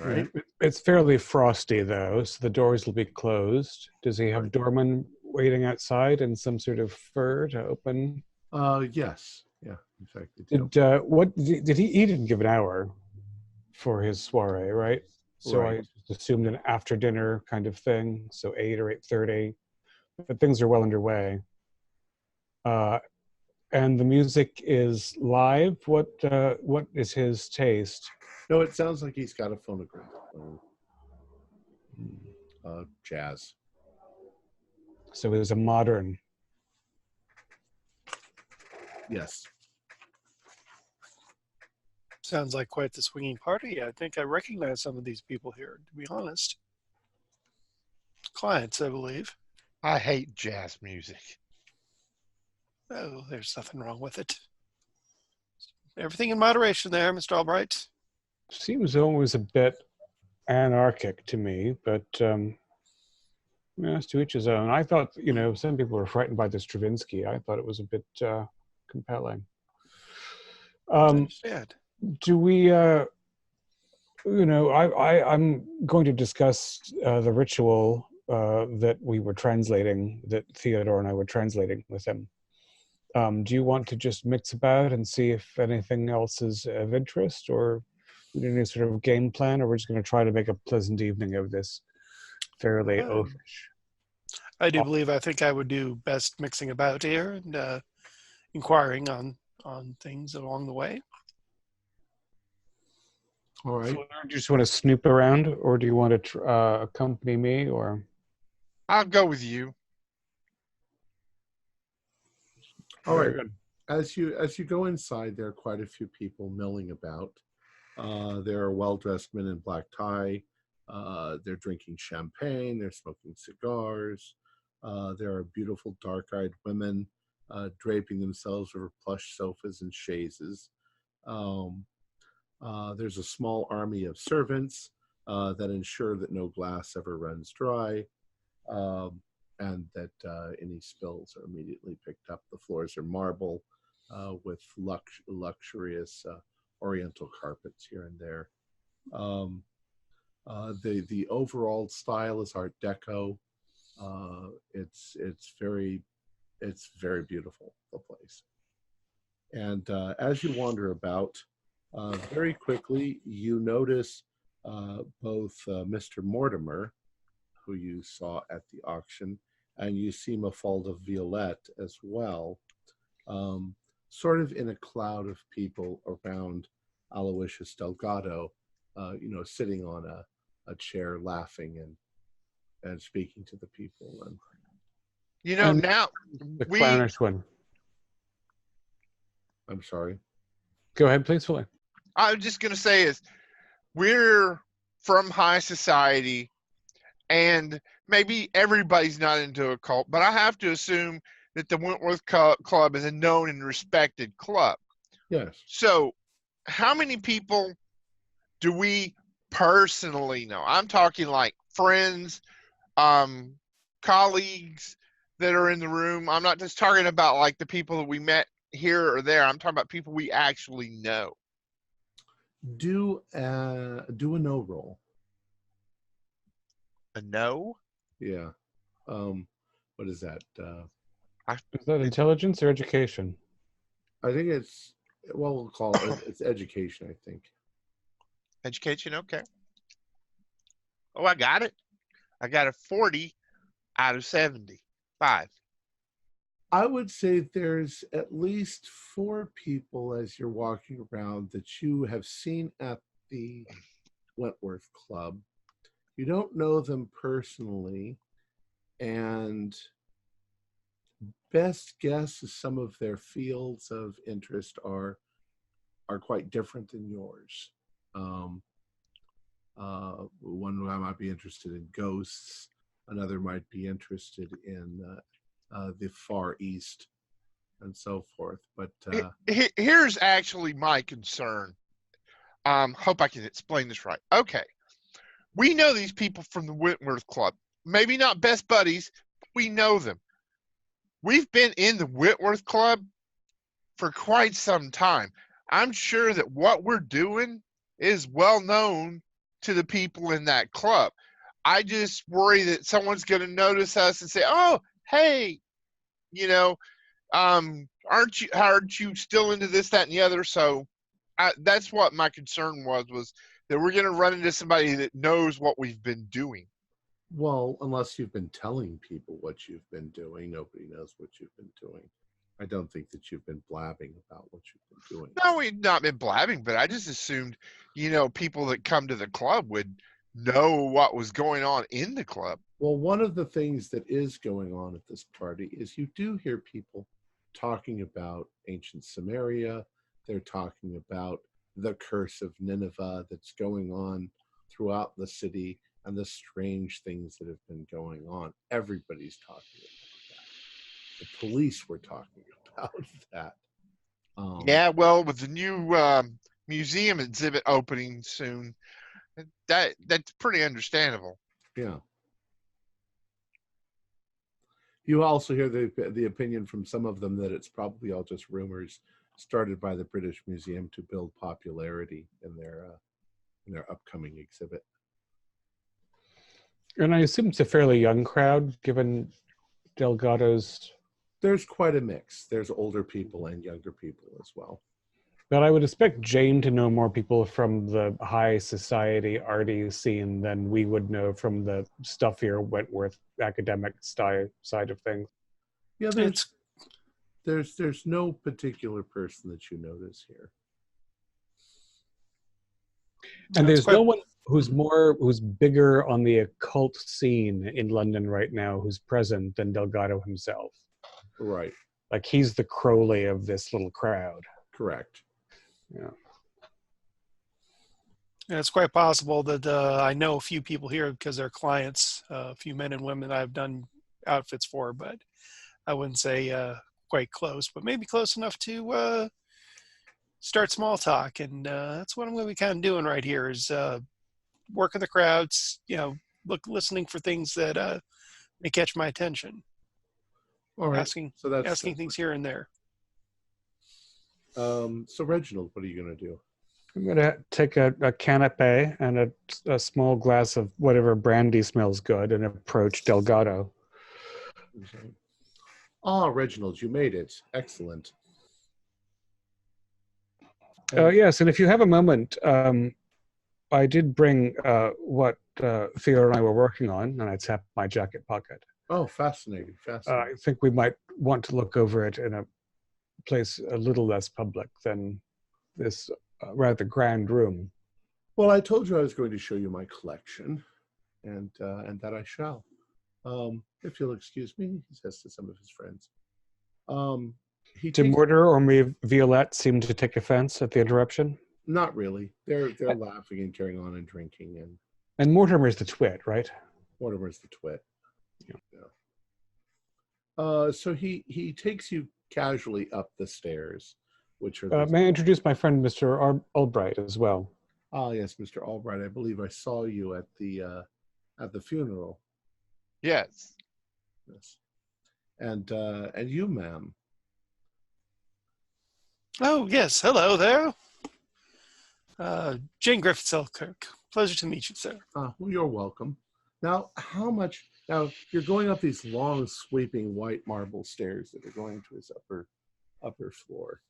All right. It's fairly frosty, though, so the doors will be closed. Does he have doormen waiting outside and some sort of fur to open? Yes. Yeah, in fact, they do. Did he? He didn't give an hour for his soiree, right? So Right. I just assumed an after dinner kind of thing, so 8 or 8:30. But things are well underway. And the music is live. What is his taste? No, it sounds like he's got a phonograph. Jazz. So it was a modern. Yes. Sounds like quite the swinging party. I think I recognize some of these people here, to be honest. Clients, I believe. I hate jazz music. Oh, there's nothing wrong with it. Everything in moderation there, Mr. Albright. Seems always a bit anarchic to me, but it's to each his own. I thought, some people were frightened by the Stravinsky. I thought it was a bit compelling. I understand. Do we, I'm going to discuss the ritual that we were translating, that Theodore and I were translating with him. Do you want to just mix about and see if anything else is of interest, or we do any sort of game plan, or we're just going to try to make a pleasant evening of this fairly oafish? I do believe I think I would do best mixing about here and inquiring on things along the way. All right. So, do you just want to snoop around, or do you want to accompany me, or? I'll go with you. All right. As you go inside, there are quite a few people milling about. There are well-dressed men in black tie. They're drinking champagne. They're smoking cigars. There are beautiful dark-eyed women draping themselves over plush sofas and chaises. There's a small army of servants that ensure that no glass ever runs dry, and that any spills are immediately picked up. The floors are marble with luxurious oriental carpets here and there. The overall style is Art Deco. It's very beautiful, the place. And as you wander about, very quickly you notice both Mr. Mortimer, who you saw at the auction, and you see Mafalda Violette as well, sort of in a cloud of people around Aloysius Delgado, sitting on a chair laughing and speaking to the people. And now the clownish one. I'm sorry. Go ahead, please, Philly. I was just going to say is we're from high society, and maybe everybody's not into a cult, but I have to assume that the Wentworth Club is a known and respected club. Yes. So, how many people do we personally know? I'm talking like friends, colleagues that are in the room. I'm not just talking about like the people that we met here or there. I'm talking about people we actually know. Do a no roll. A no? Yeah. What is that? Is that intelligence or education? I think it's, well, we'll call it, it's education, I think. Education, okay. Oh, I got it. I got a 40 out of 75. I would say there's at least 4 people as you're walking around that you have seen at the Wentworth Club. You don't know them personally, and best guess is some of their fields of interest are quite different than yours. One might be interested in ghosts. Another might be interested in the Far East and so forth. But Here's actually my concern. Hope I can explain this right. Okay. We know these people from the Wentworth Club. Maybe not best buddies, but we know them. We've been in the Wentworth Club for quite some time. I'm sure that what we're doing is well known to the people in that club. I just worry that someone's going to notice us and say, "Oh, hey, you know, aren't you still into this, that, and the other?" So that's what my concern was that we're going to run into somebody that knows what we've been doing. well, unless you've been telling people what you've been doing, nobody knows what you've been doing. I don't think that you've been blabbing about what you've been doing. No, we've not been blabbing, but I just assumed, people that come to the club would know what was going on in the club. Well, one of the things that is going on at this party is you do hear people talking about ancient Samaria. They're talking about the curse of Nineveh that's going on throughout the city and the strange things that have been going on. Everybody's talking about that. The police were talking about that. Yeah, well, with the new museum exhibit opening soon, that's pretty understandable. Yeah. You also hear the opinion from some of them that it's probably all just rumors started by the British Museum to build popularity in their upcoming exhibit. And I assume it's a fairly young crowd, given Delgado's. There's quite a mix. There's older people and younger people as well. But I would expect Jane to know more people from the high society arty scene than we would know from the stuffier Wentworth academic side of things. Yeah, there's no particular person that you notice here. And there's no one who's bigger on the occult scene in London right now who's present than Delgado himself. Right. Like he's the Crowley of this little crowd. Correct. Yeah. And it's quite possible that I know a few people here because they're clients, a few men and women I've done outfits for, but I wouldn't say quite close, but maybe close enough to start small talk. And that's what I'm going to be kind of doing right here is working the crowds, listening for things that may catch my attention. All right. Asking things here and there. So Reginald, what are you going to do? I'm going to take a canapé and a small glass of whatever brandy smells good and approach Delgado. Okay. Ah, Reginald, you made it. Excellent. Yes, and if you have a moment, I did bring what Theo and I were working on, and I tapped my jacket pocket. Oh, fascinating. I think we might want to look over it in a place a little less public than this rather grand room. Well, I told you I was going to show you my collection, and that I shall. If you'll excuse me, he says to some of his friends. Did Mortar or Violette seem to take offense at the interruption? Not really. They're laughing and carrying on and drinking. And Mortimer's the twit, right? Mortimer's the twit. Yeah. So he takes you casually up the stairs Which are these? May I introduce my friend, Mr. Albright, as well? Ah, yes, Mr. Albright. I believe I saw you at the funeral. Yes. Yes. And you, ma'am. Oh, yes. Hello there. Jane Griffith Selkirk. Pleasure to meet you, sir. Well, you're welcome. Now, how much? Now you're going up these long, sweeping white marble stairs that are going to his upper floor.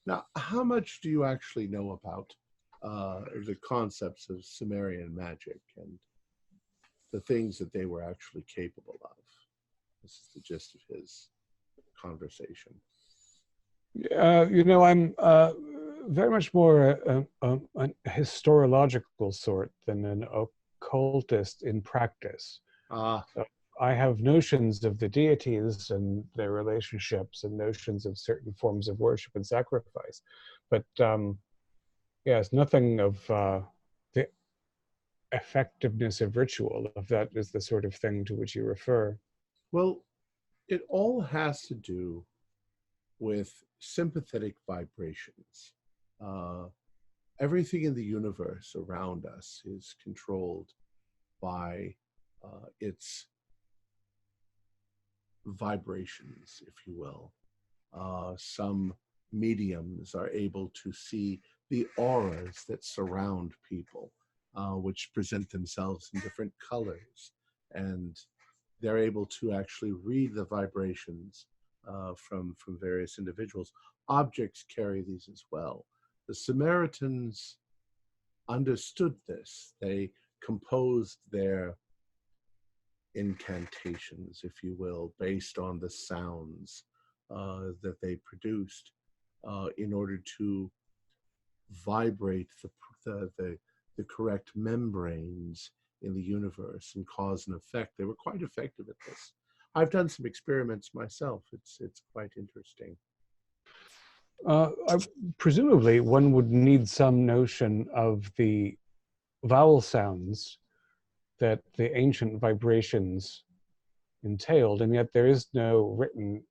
Now, how much do you actually know about the concepts of Sumerian magic and the things that they were actually capable of? This is the gist of his conversation. I'm very much more a historiological sort than an occultist in practice. Ah, I have notions of the deities and their relationships and notions of certain forms of worship and sacrifice. But yes, nothing of the effectiveness of ritual, if that is the sort of thing to which you refer. well, it all has to do with sympathetic vibrations. Everything in the universe around us is controlled by its vibrations, if you will. Some mediums are able to see the auras that surround people, which present themselves in different colors, and they're able to actually read the vibrations from various individuals. Objects carry these as well. The Samaritans understood this. They composed their incantations, if you will, based on the sounds that they produced in order to vibrate the correct membranes in the universe and cause an effect. They were quite effective at this. I've done some experiments myself. It's quite interesting. Presumably, one would need some notion of the vowel sounds that the ancient vibrations entailed, and yet there is no written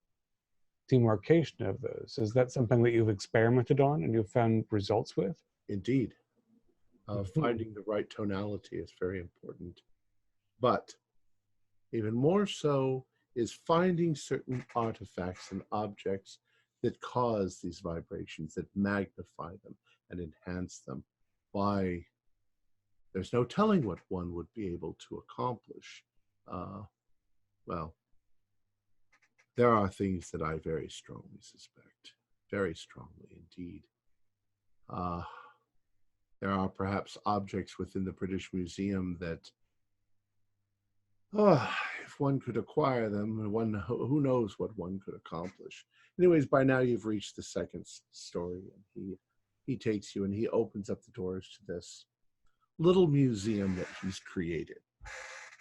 demarcation of those. Is that something that you've experimented on and you've found results with? Indeed. Finding the right tonality is very important. But even more so is finding certain artifacts and objects that cause these vibrations, that magnify them and enhance them. Why, there's no telling what one would be able to accomplish. Well, there are things that I very strongly suspect, very strongly indeed. There are perhaps objects within the British Museum that, if one could acquire them, who knows what one could accomplish. Anyways, by now you've reached the second story, and he takes you and he opens up the doors to this little museum that he's created.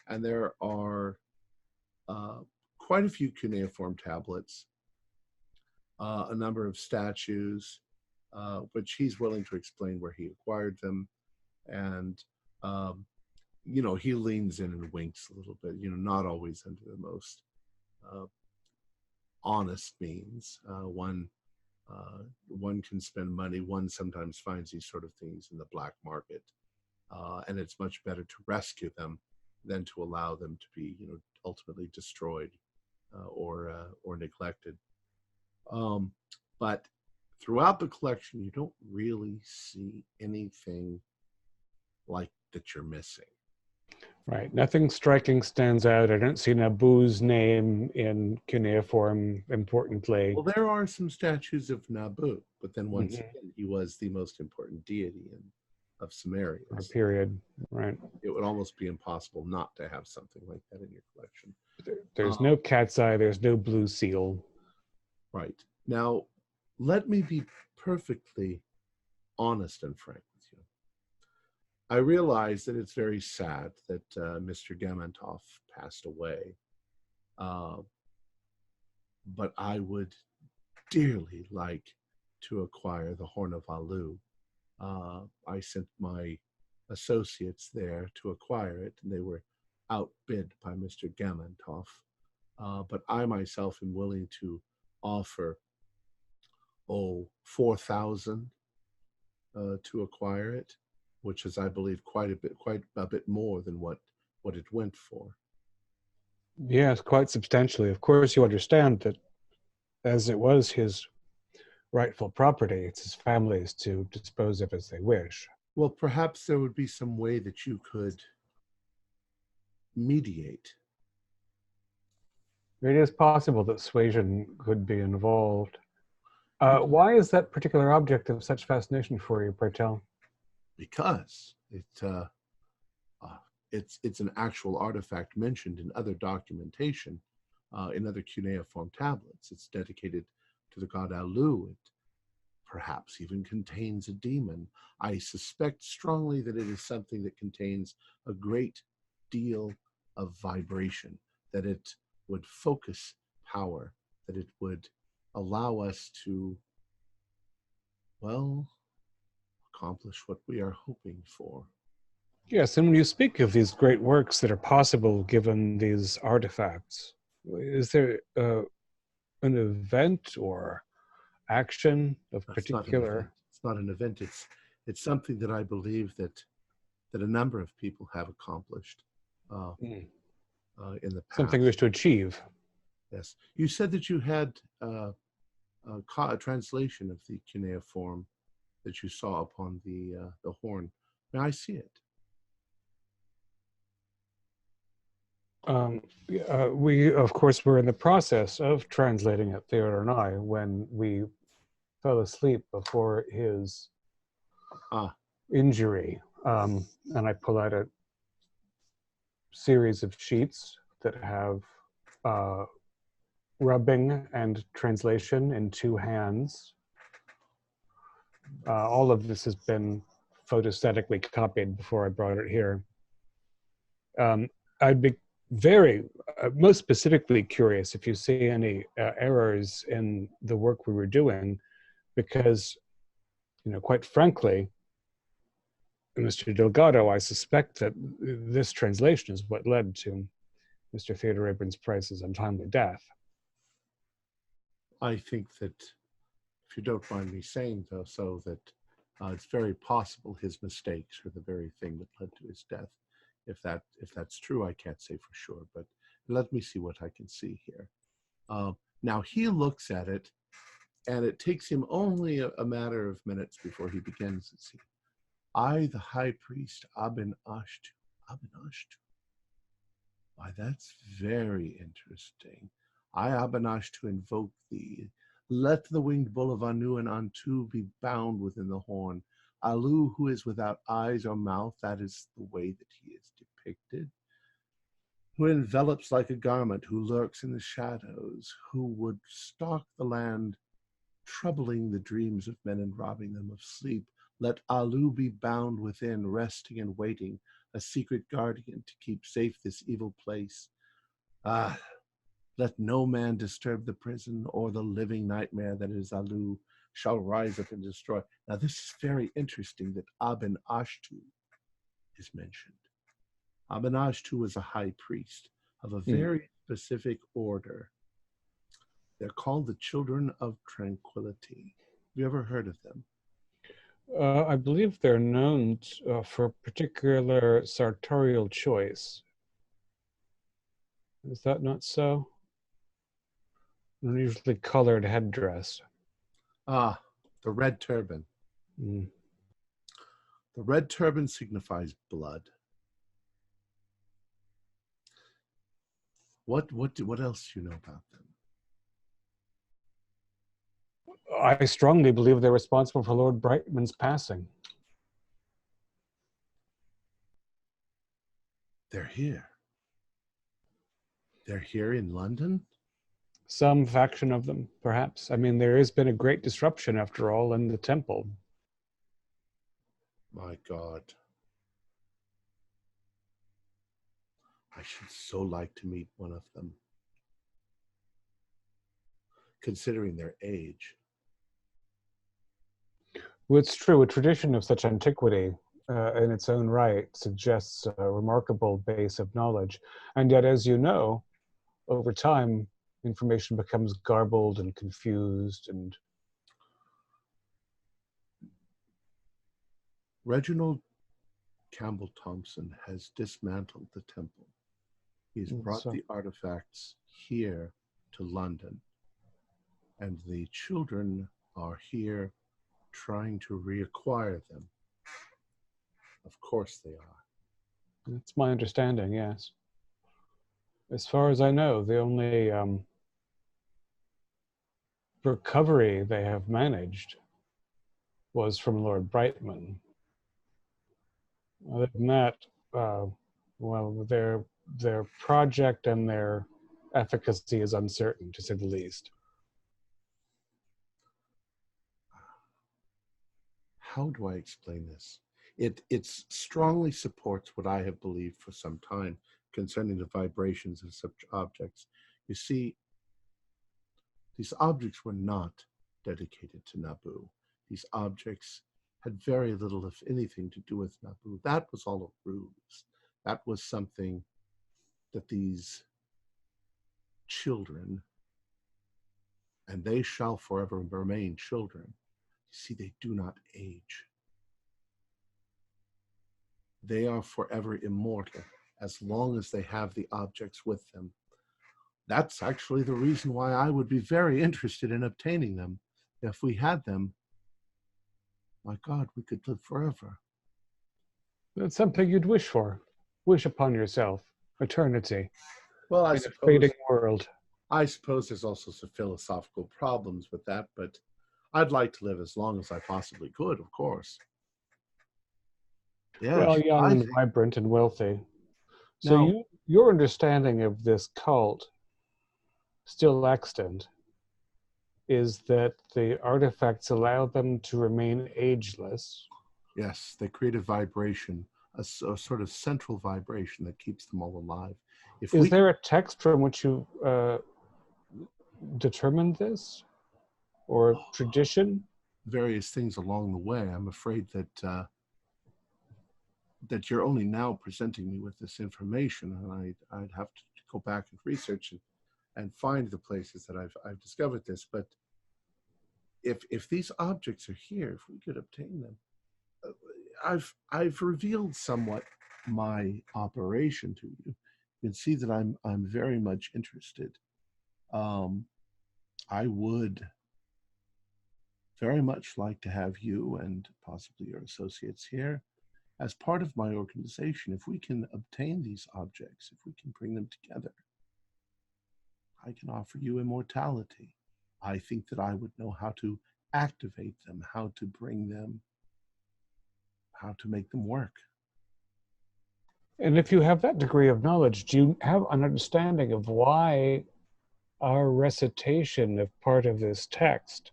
And there are quite a few cuneiform tablets, a number of statues, which he's willing to explain where he acquired them. And, he leans in and winks a little bit, not always under the most honest means. One can spend money. One sometimes finds these sort of things in the black market. And it's much better to rescue them than to allow them to be, ultimately destroyed or neglected. But throughout the collection, you don't really see anything like that you're missing. Right. Nothing striking stands out. I don't see Nabu's name in cuneiform importantly. Well, there are some statues of Nabu, but then once again, he was the most important deity of Samaria. Our period, right. It would almost be impossible not to have something like that in your collection. There's no cat's eye. There's no blue seal. Right. Now, let me be perfectly honest and frank with you. I realize that it's very sad that Mr. Gamantov passed away. But I would dearly like to acquire the Horn of Alu. I sent my associates there to acquire it, and they were outbid by Mr. Gamantov. But I myself am willing to offer 4,000 to acquire it, which is, I believe, quite a bit more than what it went for. Yes, quite substantially. Of course, you understand that as it was his rightful property, it's his family's to dispose of as they wish. Well, perhaps there would be some way that you could mediate. It is possible that suasion could be involved. Why is that particular object of such fascination for you, pray tell? Because it's an actual artifact mentioned in other documentation, in other cuneiform tablets. It's dedicated to the god Alu. It perhaps even contains a demon. I suspect strongly that it is something that contains a great deal of vibration, that it would focus power, that it would allow us to, well, accomplish what we are hoping for. Yes, and when you speak of these great works that are possible given these artifacts, is there an event or action of particular? It's not an event. It's something that I believe that a number of people have accomplished in the past. Something you wish to achieve. Yes. You said that you had a translation of the cuneiform that you saw upon the horn. May I see it? We, of course, were in the process of translating it, Theodore and I, when we fell asleep before his injury. And I pull out a series of sheets that have rubbing and translation in two hands. All of this has been photostatically copied before I brought it here. I'd be very, most specifically curious if you see any errors in the work we were doing, because, quite frankly, Mr. Delgado, I suspect that this translation is what led to Mr. Theodore Abrams Price's untimely death. I think that, if you don't mind me saying, though, so that it's very possible his mistakes are the very thing that led to his death. If that's true, I can't say for sure, but let me see what I can see here. Now he looks at it, and it takes him only a matter of minutes before he begins to see. I, the high priest, Aben Ashtu. Why, that's very interesting. I, Aben Ashtu, invoke thee. Let the winged bull of Anu and Antu be bound within the horn. Alu, who is without eyes or mouth, that is the way that he is depicted, who envelops like a garment, who lurks in the shadows, who would stalk the land, troubling the dreams of men and robbing them of sleep. Let Alu be bound within, resting and waiting, a secret guardian to keep safe this evil place. Let no man disturb the prison, or the living nightmare that is Alu shall rise up and destroy. Now this is very interesting that Aben Ashtu is mentioned. Aben Ashtu was a high priest of a very specific order. They're called the Children of Tranquility. Have you ever heard of them? I believe they're known for a particular sartorial choice. Is that not so? An unusually colored headdress. The red turban. The red turban signifies blood. What else do you know about them? I strongly believe they're responsible for Lord Brightman's passing. They're here. They're here in London? Some faction of them, perhaps. I mean, there has been a great disruption, after all, in the temple. My God. I should so like to meet one of them, considering their age. Well, it's true. A tradition of such antiquity in its own right suggests a remarkable base of knowledge. And yet, as you know, over time, information becomes garbled and confused, and Reginald Campbell Thompson has dismantled the temple. He's brought the artifacts here to London, and the children are here trying to reacquire them. Of course they are. That's my understanding, yes. As far as I know, the only recovery they have managed was from Lord Brightman. Other than that, well, their project and their efficacy is uncertain, to say the least. How do I explain this? It strongly supports what I have believed for some time concerning the vibrations of such objects. You see, these objects were not dedicated to Naboo. These objects had very little, if anything, to do with Naboo. That was all a ruse. That was something that these children, and they shall forever remain children, you see, they do not age. They are forever immortal as long as they have the objects with them. That's actually the reason why I would be very interested in obtaining them. If we had them, my God, we could live forever. That's something you'd wish for. Wish upon yourself. Eternity. Well, In a fading world. I suppose there's also some philosophical problems with that, but I'd like to live as long as I possibly could, of course. Yes, well, young and vibrant and wealthy. So your understanding of this cult, still extant, is that the artifacts allow them to remain ageless. Yes, they create a vibration, a sort of central vibration that keeps them all alive. Is there a text from which you determined this? Or tradition? Various things along the way. I'm afraid that that you're only now presenting me with this information, and I'd have to go back and research and find the places that I've discovered this. But if these objects are here, if we could obtain them, I've revealed somewhat my operation to you. You can see that I'm very much interested. I would very much like to have you and possibly your associates here as part of my organization. If we can obtain these objects, if we can bring them together, I can offer you immortality. I think that I would know how to activate them, how to bring them, how to make them work. And if you have that degree of knowledge, do you have an understanding of why our recitation of part of this text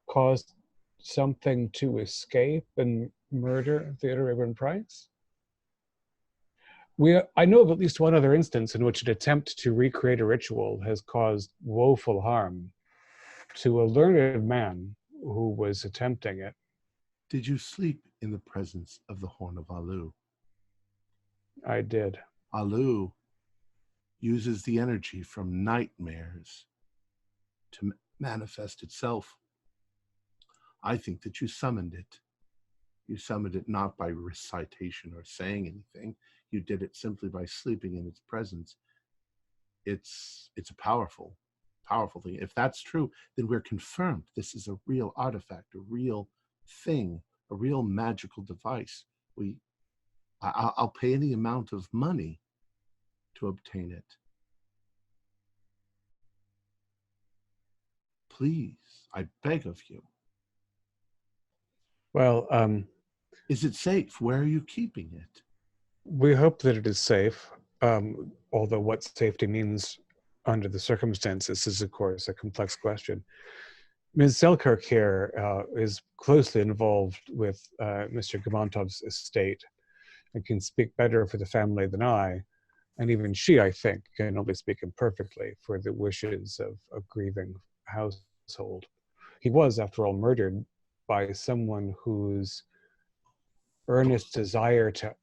caused something to escape and murder Theodore Reverend Price? I know of at least one other instance in which an attempt to recreate a ritual has caused woeful harm to a learned man who was attempting it. Did you sleep in the presence of the Horn of Alu? I did. Alu uses the energy from nightmares to manifest itself. I think that you summoned it. You summoned it not by recitation or saying anything. You did it simply by sleeping in its presence. It's a powerful thing. If that's true, then we're confirmed this is a real artifact, a real thing, a real magical device. I'll pay any amount of money to obtain it. Please, I beg of you. Well, is it safe? Where are you keeping it? We hope that it is safe, although what safety means under the circumstances is, of course, a complex question. Ms. Selkirk here is closely involved with Mr. Gamontov's estate and can speak better for the family than I, and even she, I think, can only speak imperfectly for the wishes of a grieving household. He was, after all, murdered by someone whose earnest desire to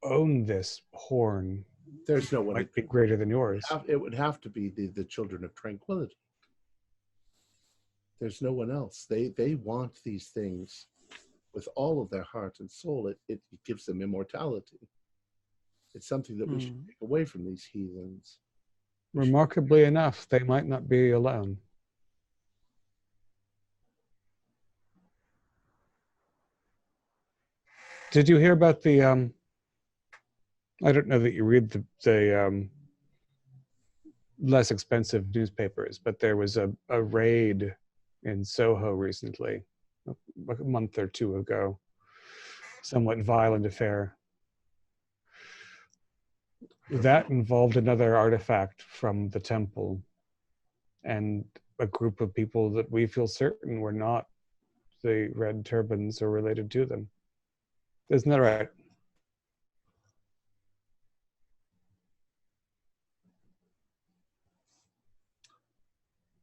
own this horn might be greater than yours. It would have to be the Children of Tranquility. There's no one else. They want these things with all of their heart and soul, it gives them immortality. It's something that we should take away from these heathens. Remarkably enough, they might not be alone. Did you hear about the, I don't know that you read the less expensive newspapers, but there was a raid in Soho recently, a month or two ago, somewhat violent affair. That involved another artifact from the temple and a group of people that we feel certain were not the red turbans or related to them. Isn't that right?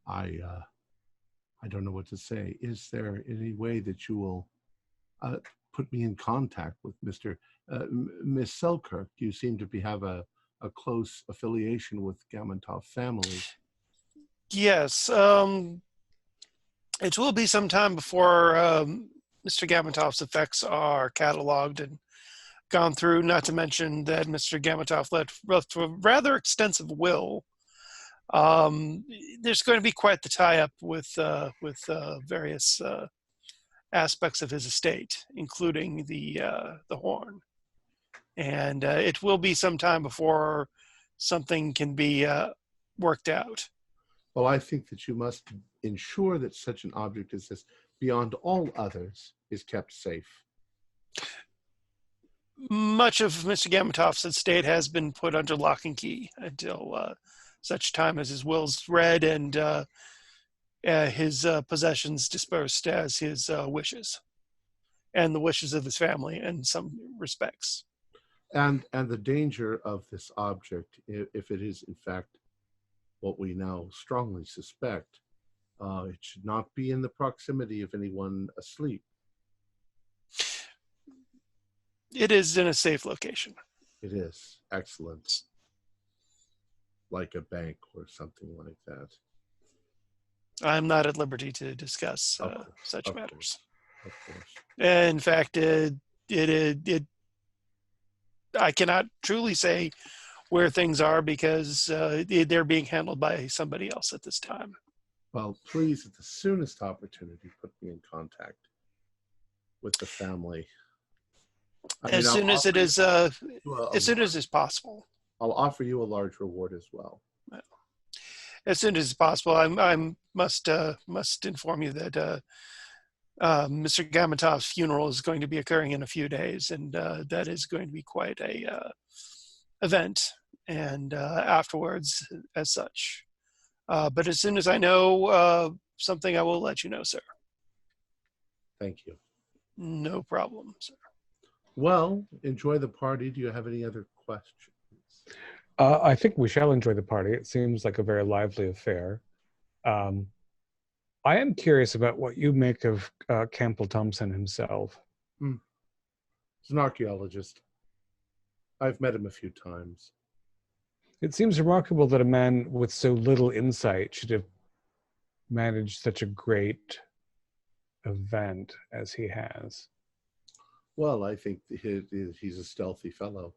I don't know what to say. Is there any way that you will put me in contact with Miss Selkirk? You seem to have a close affiliation with Gamantov family. Yes. It will be some time before Mr. Gamantov's effects are cataloged and gone through, not to mention that Mr. Gamantov left a rather extensive will. There's going to be quite the tie-up with various aspects of his estate, including the horn. And it will be some time before something can be worked out. Well, I think that you must ensure that such an object as this, beyond all others, is kept safe. Much of Mr. Gamatov's estate has been put under lock and key until such time as his will's read and his possessions dispersed as his wishes, and the wishes of his family in some respects. And the danger of this object, if it is in fact what we now strongly suspect, it should not be in the proximity of anyone asleep. It is in a safe location. It is. Excellent. Like a bank or something like that. I'm not at liberty to discuss such of matters. Of course. In fact, I cannot truly say where things are because they're being handled by somebody else at this time. Well, please, at the soonest opportunity, put me in contact with the family. As soon as it's possible. I'll offer you a large reward as well. As soon as possible. I must inform you that Mr. Gamatov's funeral is going to be occurring in a few days, and that is going to be quite a event. And afterwards, as such. But as soon as I know something, I will let you know, sir. Thank you. No problem, sir. Well, enjoy the party. Do you have any other questions? I think we shall enjoy the party. It seems like a very lively affair. I am curious about what you make of Campbell Thompson himself. He's an archaeologist. I've met him a few times. It seems remarkable that a man with so little insight should have managed such a great event as he has. Well, I think he's a stealthy fellow.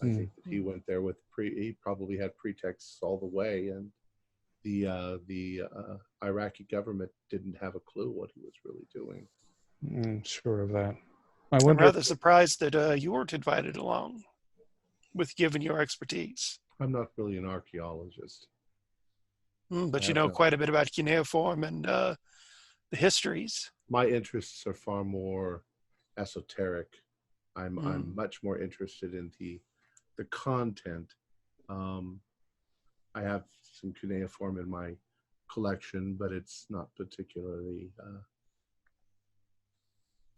I think that he went there with he probably had pretexts all the way, and the Iraqi government didn't have a clue what he was really doing. Sure of that. I'm rather surprised that you weren't invited along, with given your expertise. I'm not really an archaeologist. But you know quite a bit about cuneiform and the histories. My interests are far more esoteric. I'm much more interested in the content. I have some cuneiform in my collection, but it's not particularly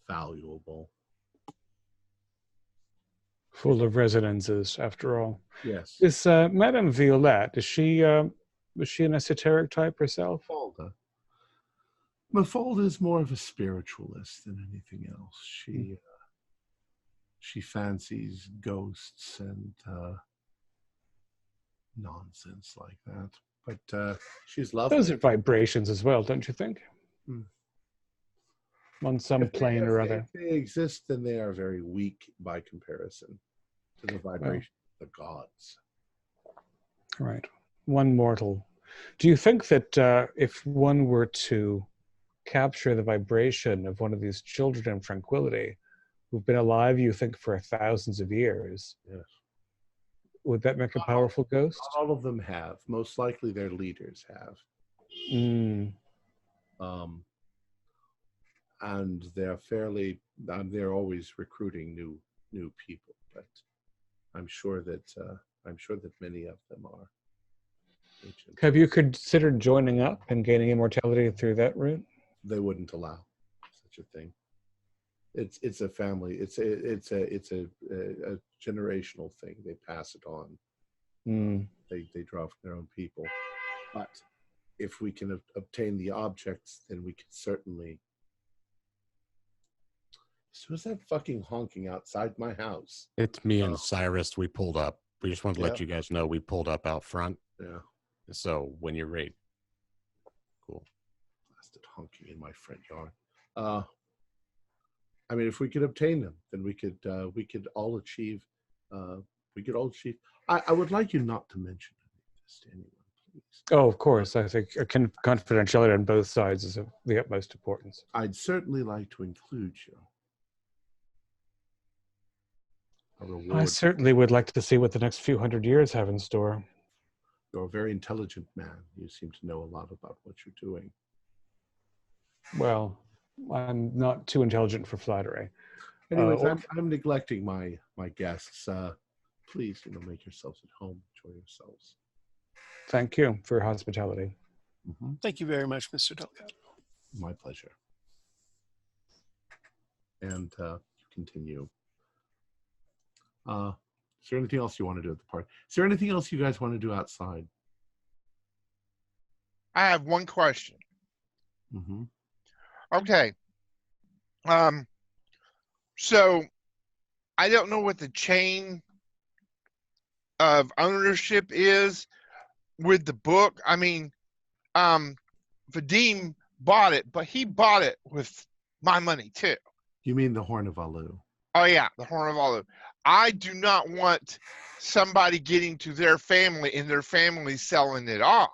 valuable. Full of resonances, after all. Yes. Is Madame Violette, was she an esoteric type herself? Mafalda is more of a spiritualist than anything else. She fancies ghosts and nonsense like that. But she's lovely. Those are vibrations as well, don't you think? on some If they- plane if or they- other. If they exist, then they are very weak by comparison to the vibration of the gods. Right. One mortal. Do you think that if one were to capture the vibration of one of these children in tranquility, who've been alive, you think, for thousands of years, Yes. would that make a powerful ghost? All of them have. Most likely their leaders have. Mm. And they're always recruiting new people, but I'm sure that many of them are ancient. Have you considered joining up and gaining immortality through that route? They wouldn't allow such a thing. It's a family. It's a generational thing. They pass it on. Mm. They draw from their own people. But if we can obtain the objects, then we can certainly. So who's that fucking honking outside my house? It's me and Cyrus. We pulled up. We just wanted to let Yeah. you guys know we pulled up out front. Yeah, So when you're ready. Cool. blasted honking in my front yard. I mean, if we could obtain them, then we could all achieve. I would like you not to mention this to anyone, please. Oh, of course. I think confidentiality on both sides is of the utmost importance. I'd certainly like to include you. A reward. I certainly would like to see what the next few hundred years have in store. You're a very intelligent man. You seem to know a lot about what you're doing. Well, I'm not too intelligent for flattery. Anyways, or- I'm neglecting my guests. Please, make yourselves at home. Enjoy yourselves. Thank you for your hospitality. Thank you very much, Mr. Delgado. My pleasure. And continue. Is there anything else you want to do at the party? Is there anything else you guys want to do outside? I have one question. Mm-hmm. Okay. So I don't know what the chain of ownership is with the book. I mean, Vadim bought it, but he bought it with my money too. You mean the Horn of Alu? Oh yeah, the Horn of Olive. I do not want somebody getting to their family and their family selling it off.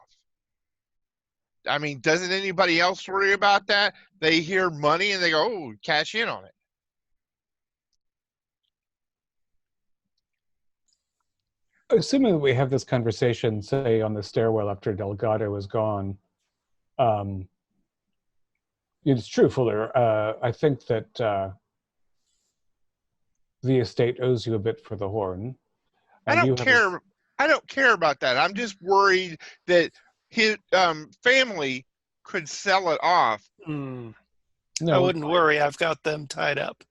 I mean, doesn't anybody else worry about that? They hear money and they go, "Oh, cash in on it." Assuming that we have this conversation, say, on the stairwell after Delgado is gone, it's true, Fuller. I think that the estate owes you a bit for the horn. I don't care. I don't care about that. I'm just worried that his family could sell it off. No, No, I wouldn't worry. I've got them tied up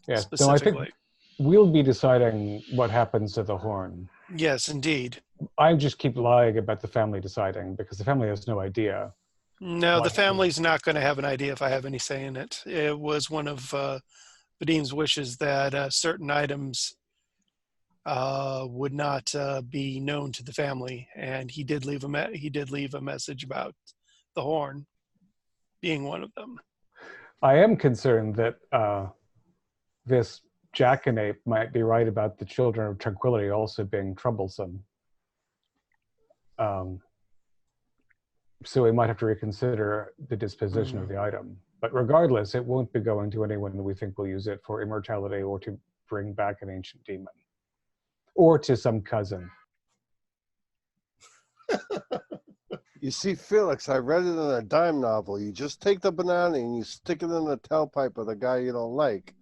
yeah. So I specifically. think we'll be deciding what happens to the horn. Yes, indeed. I just keep lying about the family deciding because the family has no idea. No, Why? the family's not going to have an idea if I have any say in it. It was one of Vadim's wishes that certain items would not be known to the family, and he did leave a message about the horn being one of them. I am concerned that this jackanape might be right about the children of tranquility also being troublesome. So we might have to reconsider the disposition of the item. But regardless, it won't be going to anyone that we think will use it for immortality or to bring back an ancient demon. Or to some cousin. You see, Felix, I read it in a dime novel. You just take the banana and you stick it in the tailpipe of the guy you don't like.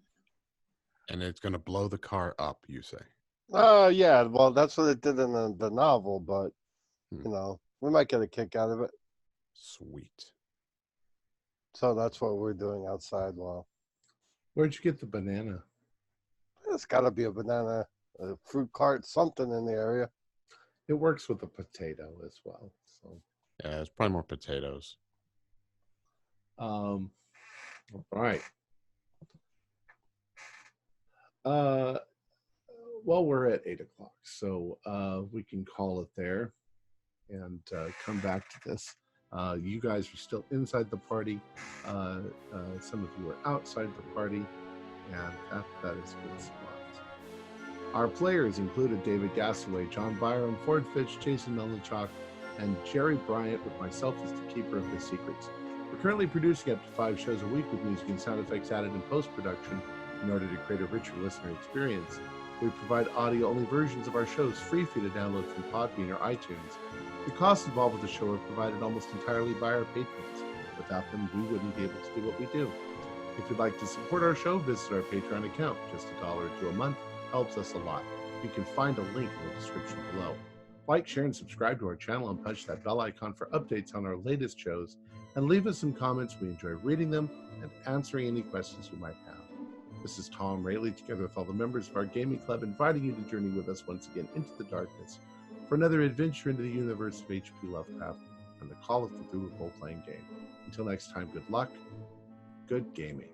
And it's going to blow the car up, you say. Yeah, well, that's what it did in the novel, but, we might get a kick out of it. Sweet. So that's what we're doing outside. Well, Where'd you get the banana? there's got to be a banana, a fruit cart, something in the area. It works with the potato as well. So, Yeah, it's probably more potatoes. all right. Well, we're at 8:00, so we can call it there and come back to this. You guys are still inside the party. Some of you are outside the party, and that is a good spot. Our players included David Gasaway, John Byron, Ford Fitch, Jason Melanchok, and Jerry Bryant, with myself as the keeper of the secrets. We're currently producing up to 5 shows a week with music and sound effects added in post-production in order to create a richer listener experience. We provide audio-only versions of our shows free for you to download from Podbean or iTunes. The costs involved with the show are provided almost entirely by our patrons. Without them, we wouldn't be able to do what we do. If you'd like to support our show, visit our Patreon account. Just $1 or $2 a month helps us a lot. You can find a link in the description below. Like, share, and subscribe to our channel and punch that bell icon for updates on our latest shows. And leave us some comments. We enjoy reading them and answering any questions you might have. This is Tom Rayleigh, together with all the members of our gaming club, inviting you to journey with us once again into the darkness for another adventure into the universe of H.P. Lovecraft and the Call of Cthulhu role-playing game. Until next time, good luck, good gaming.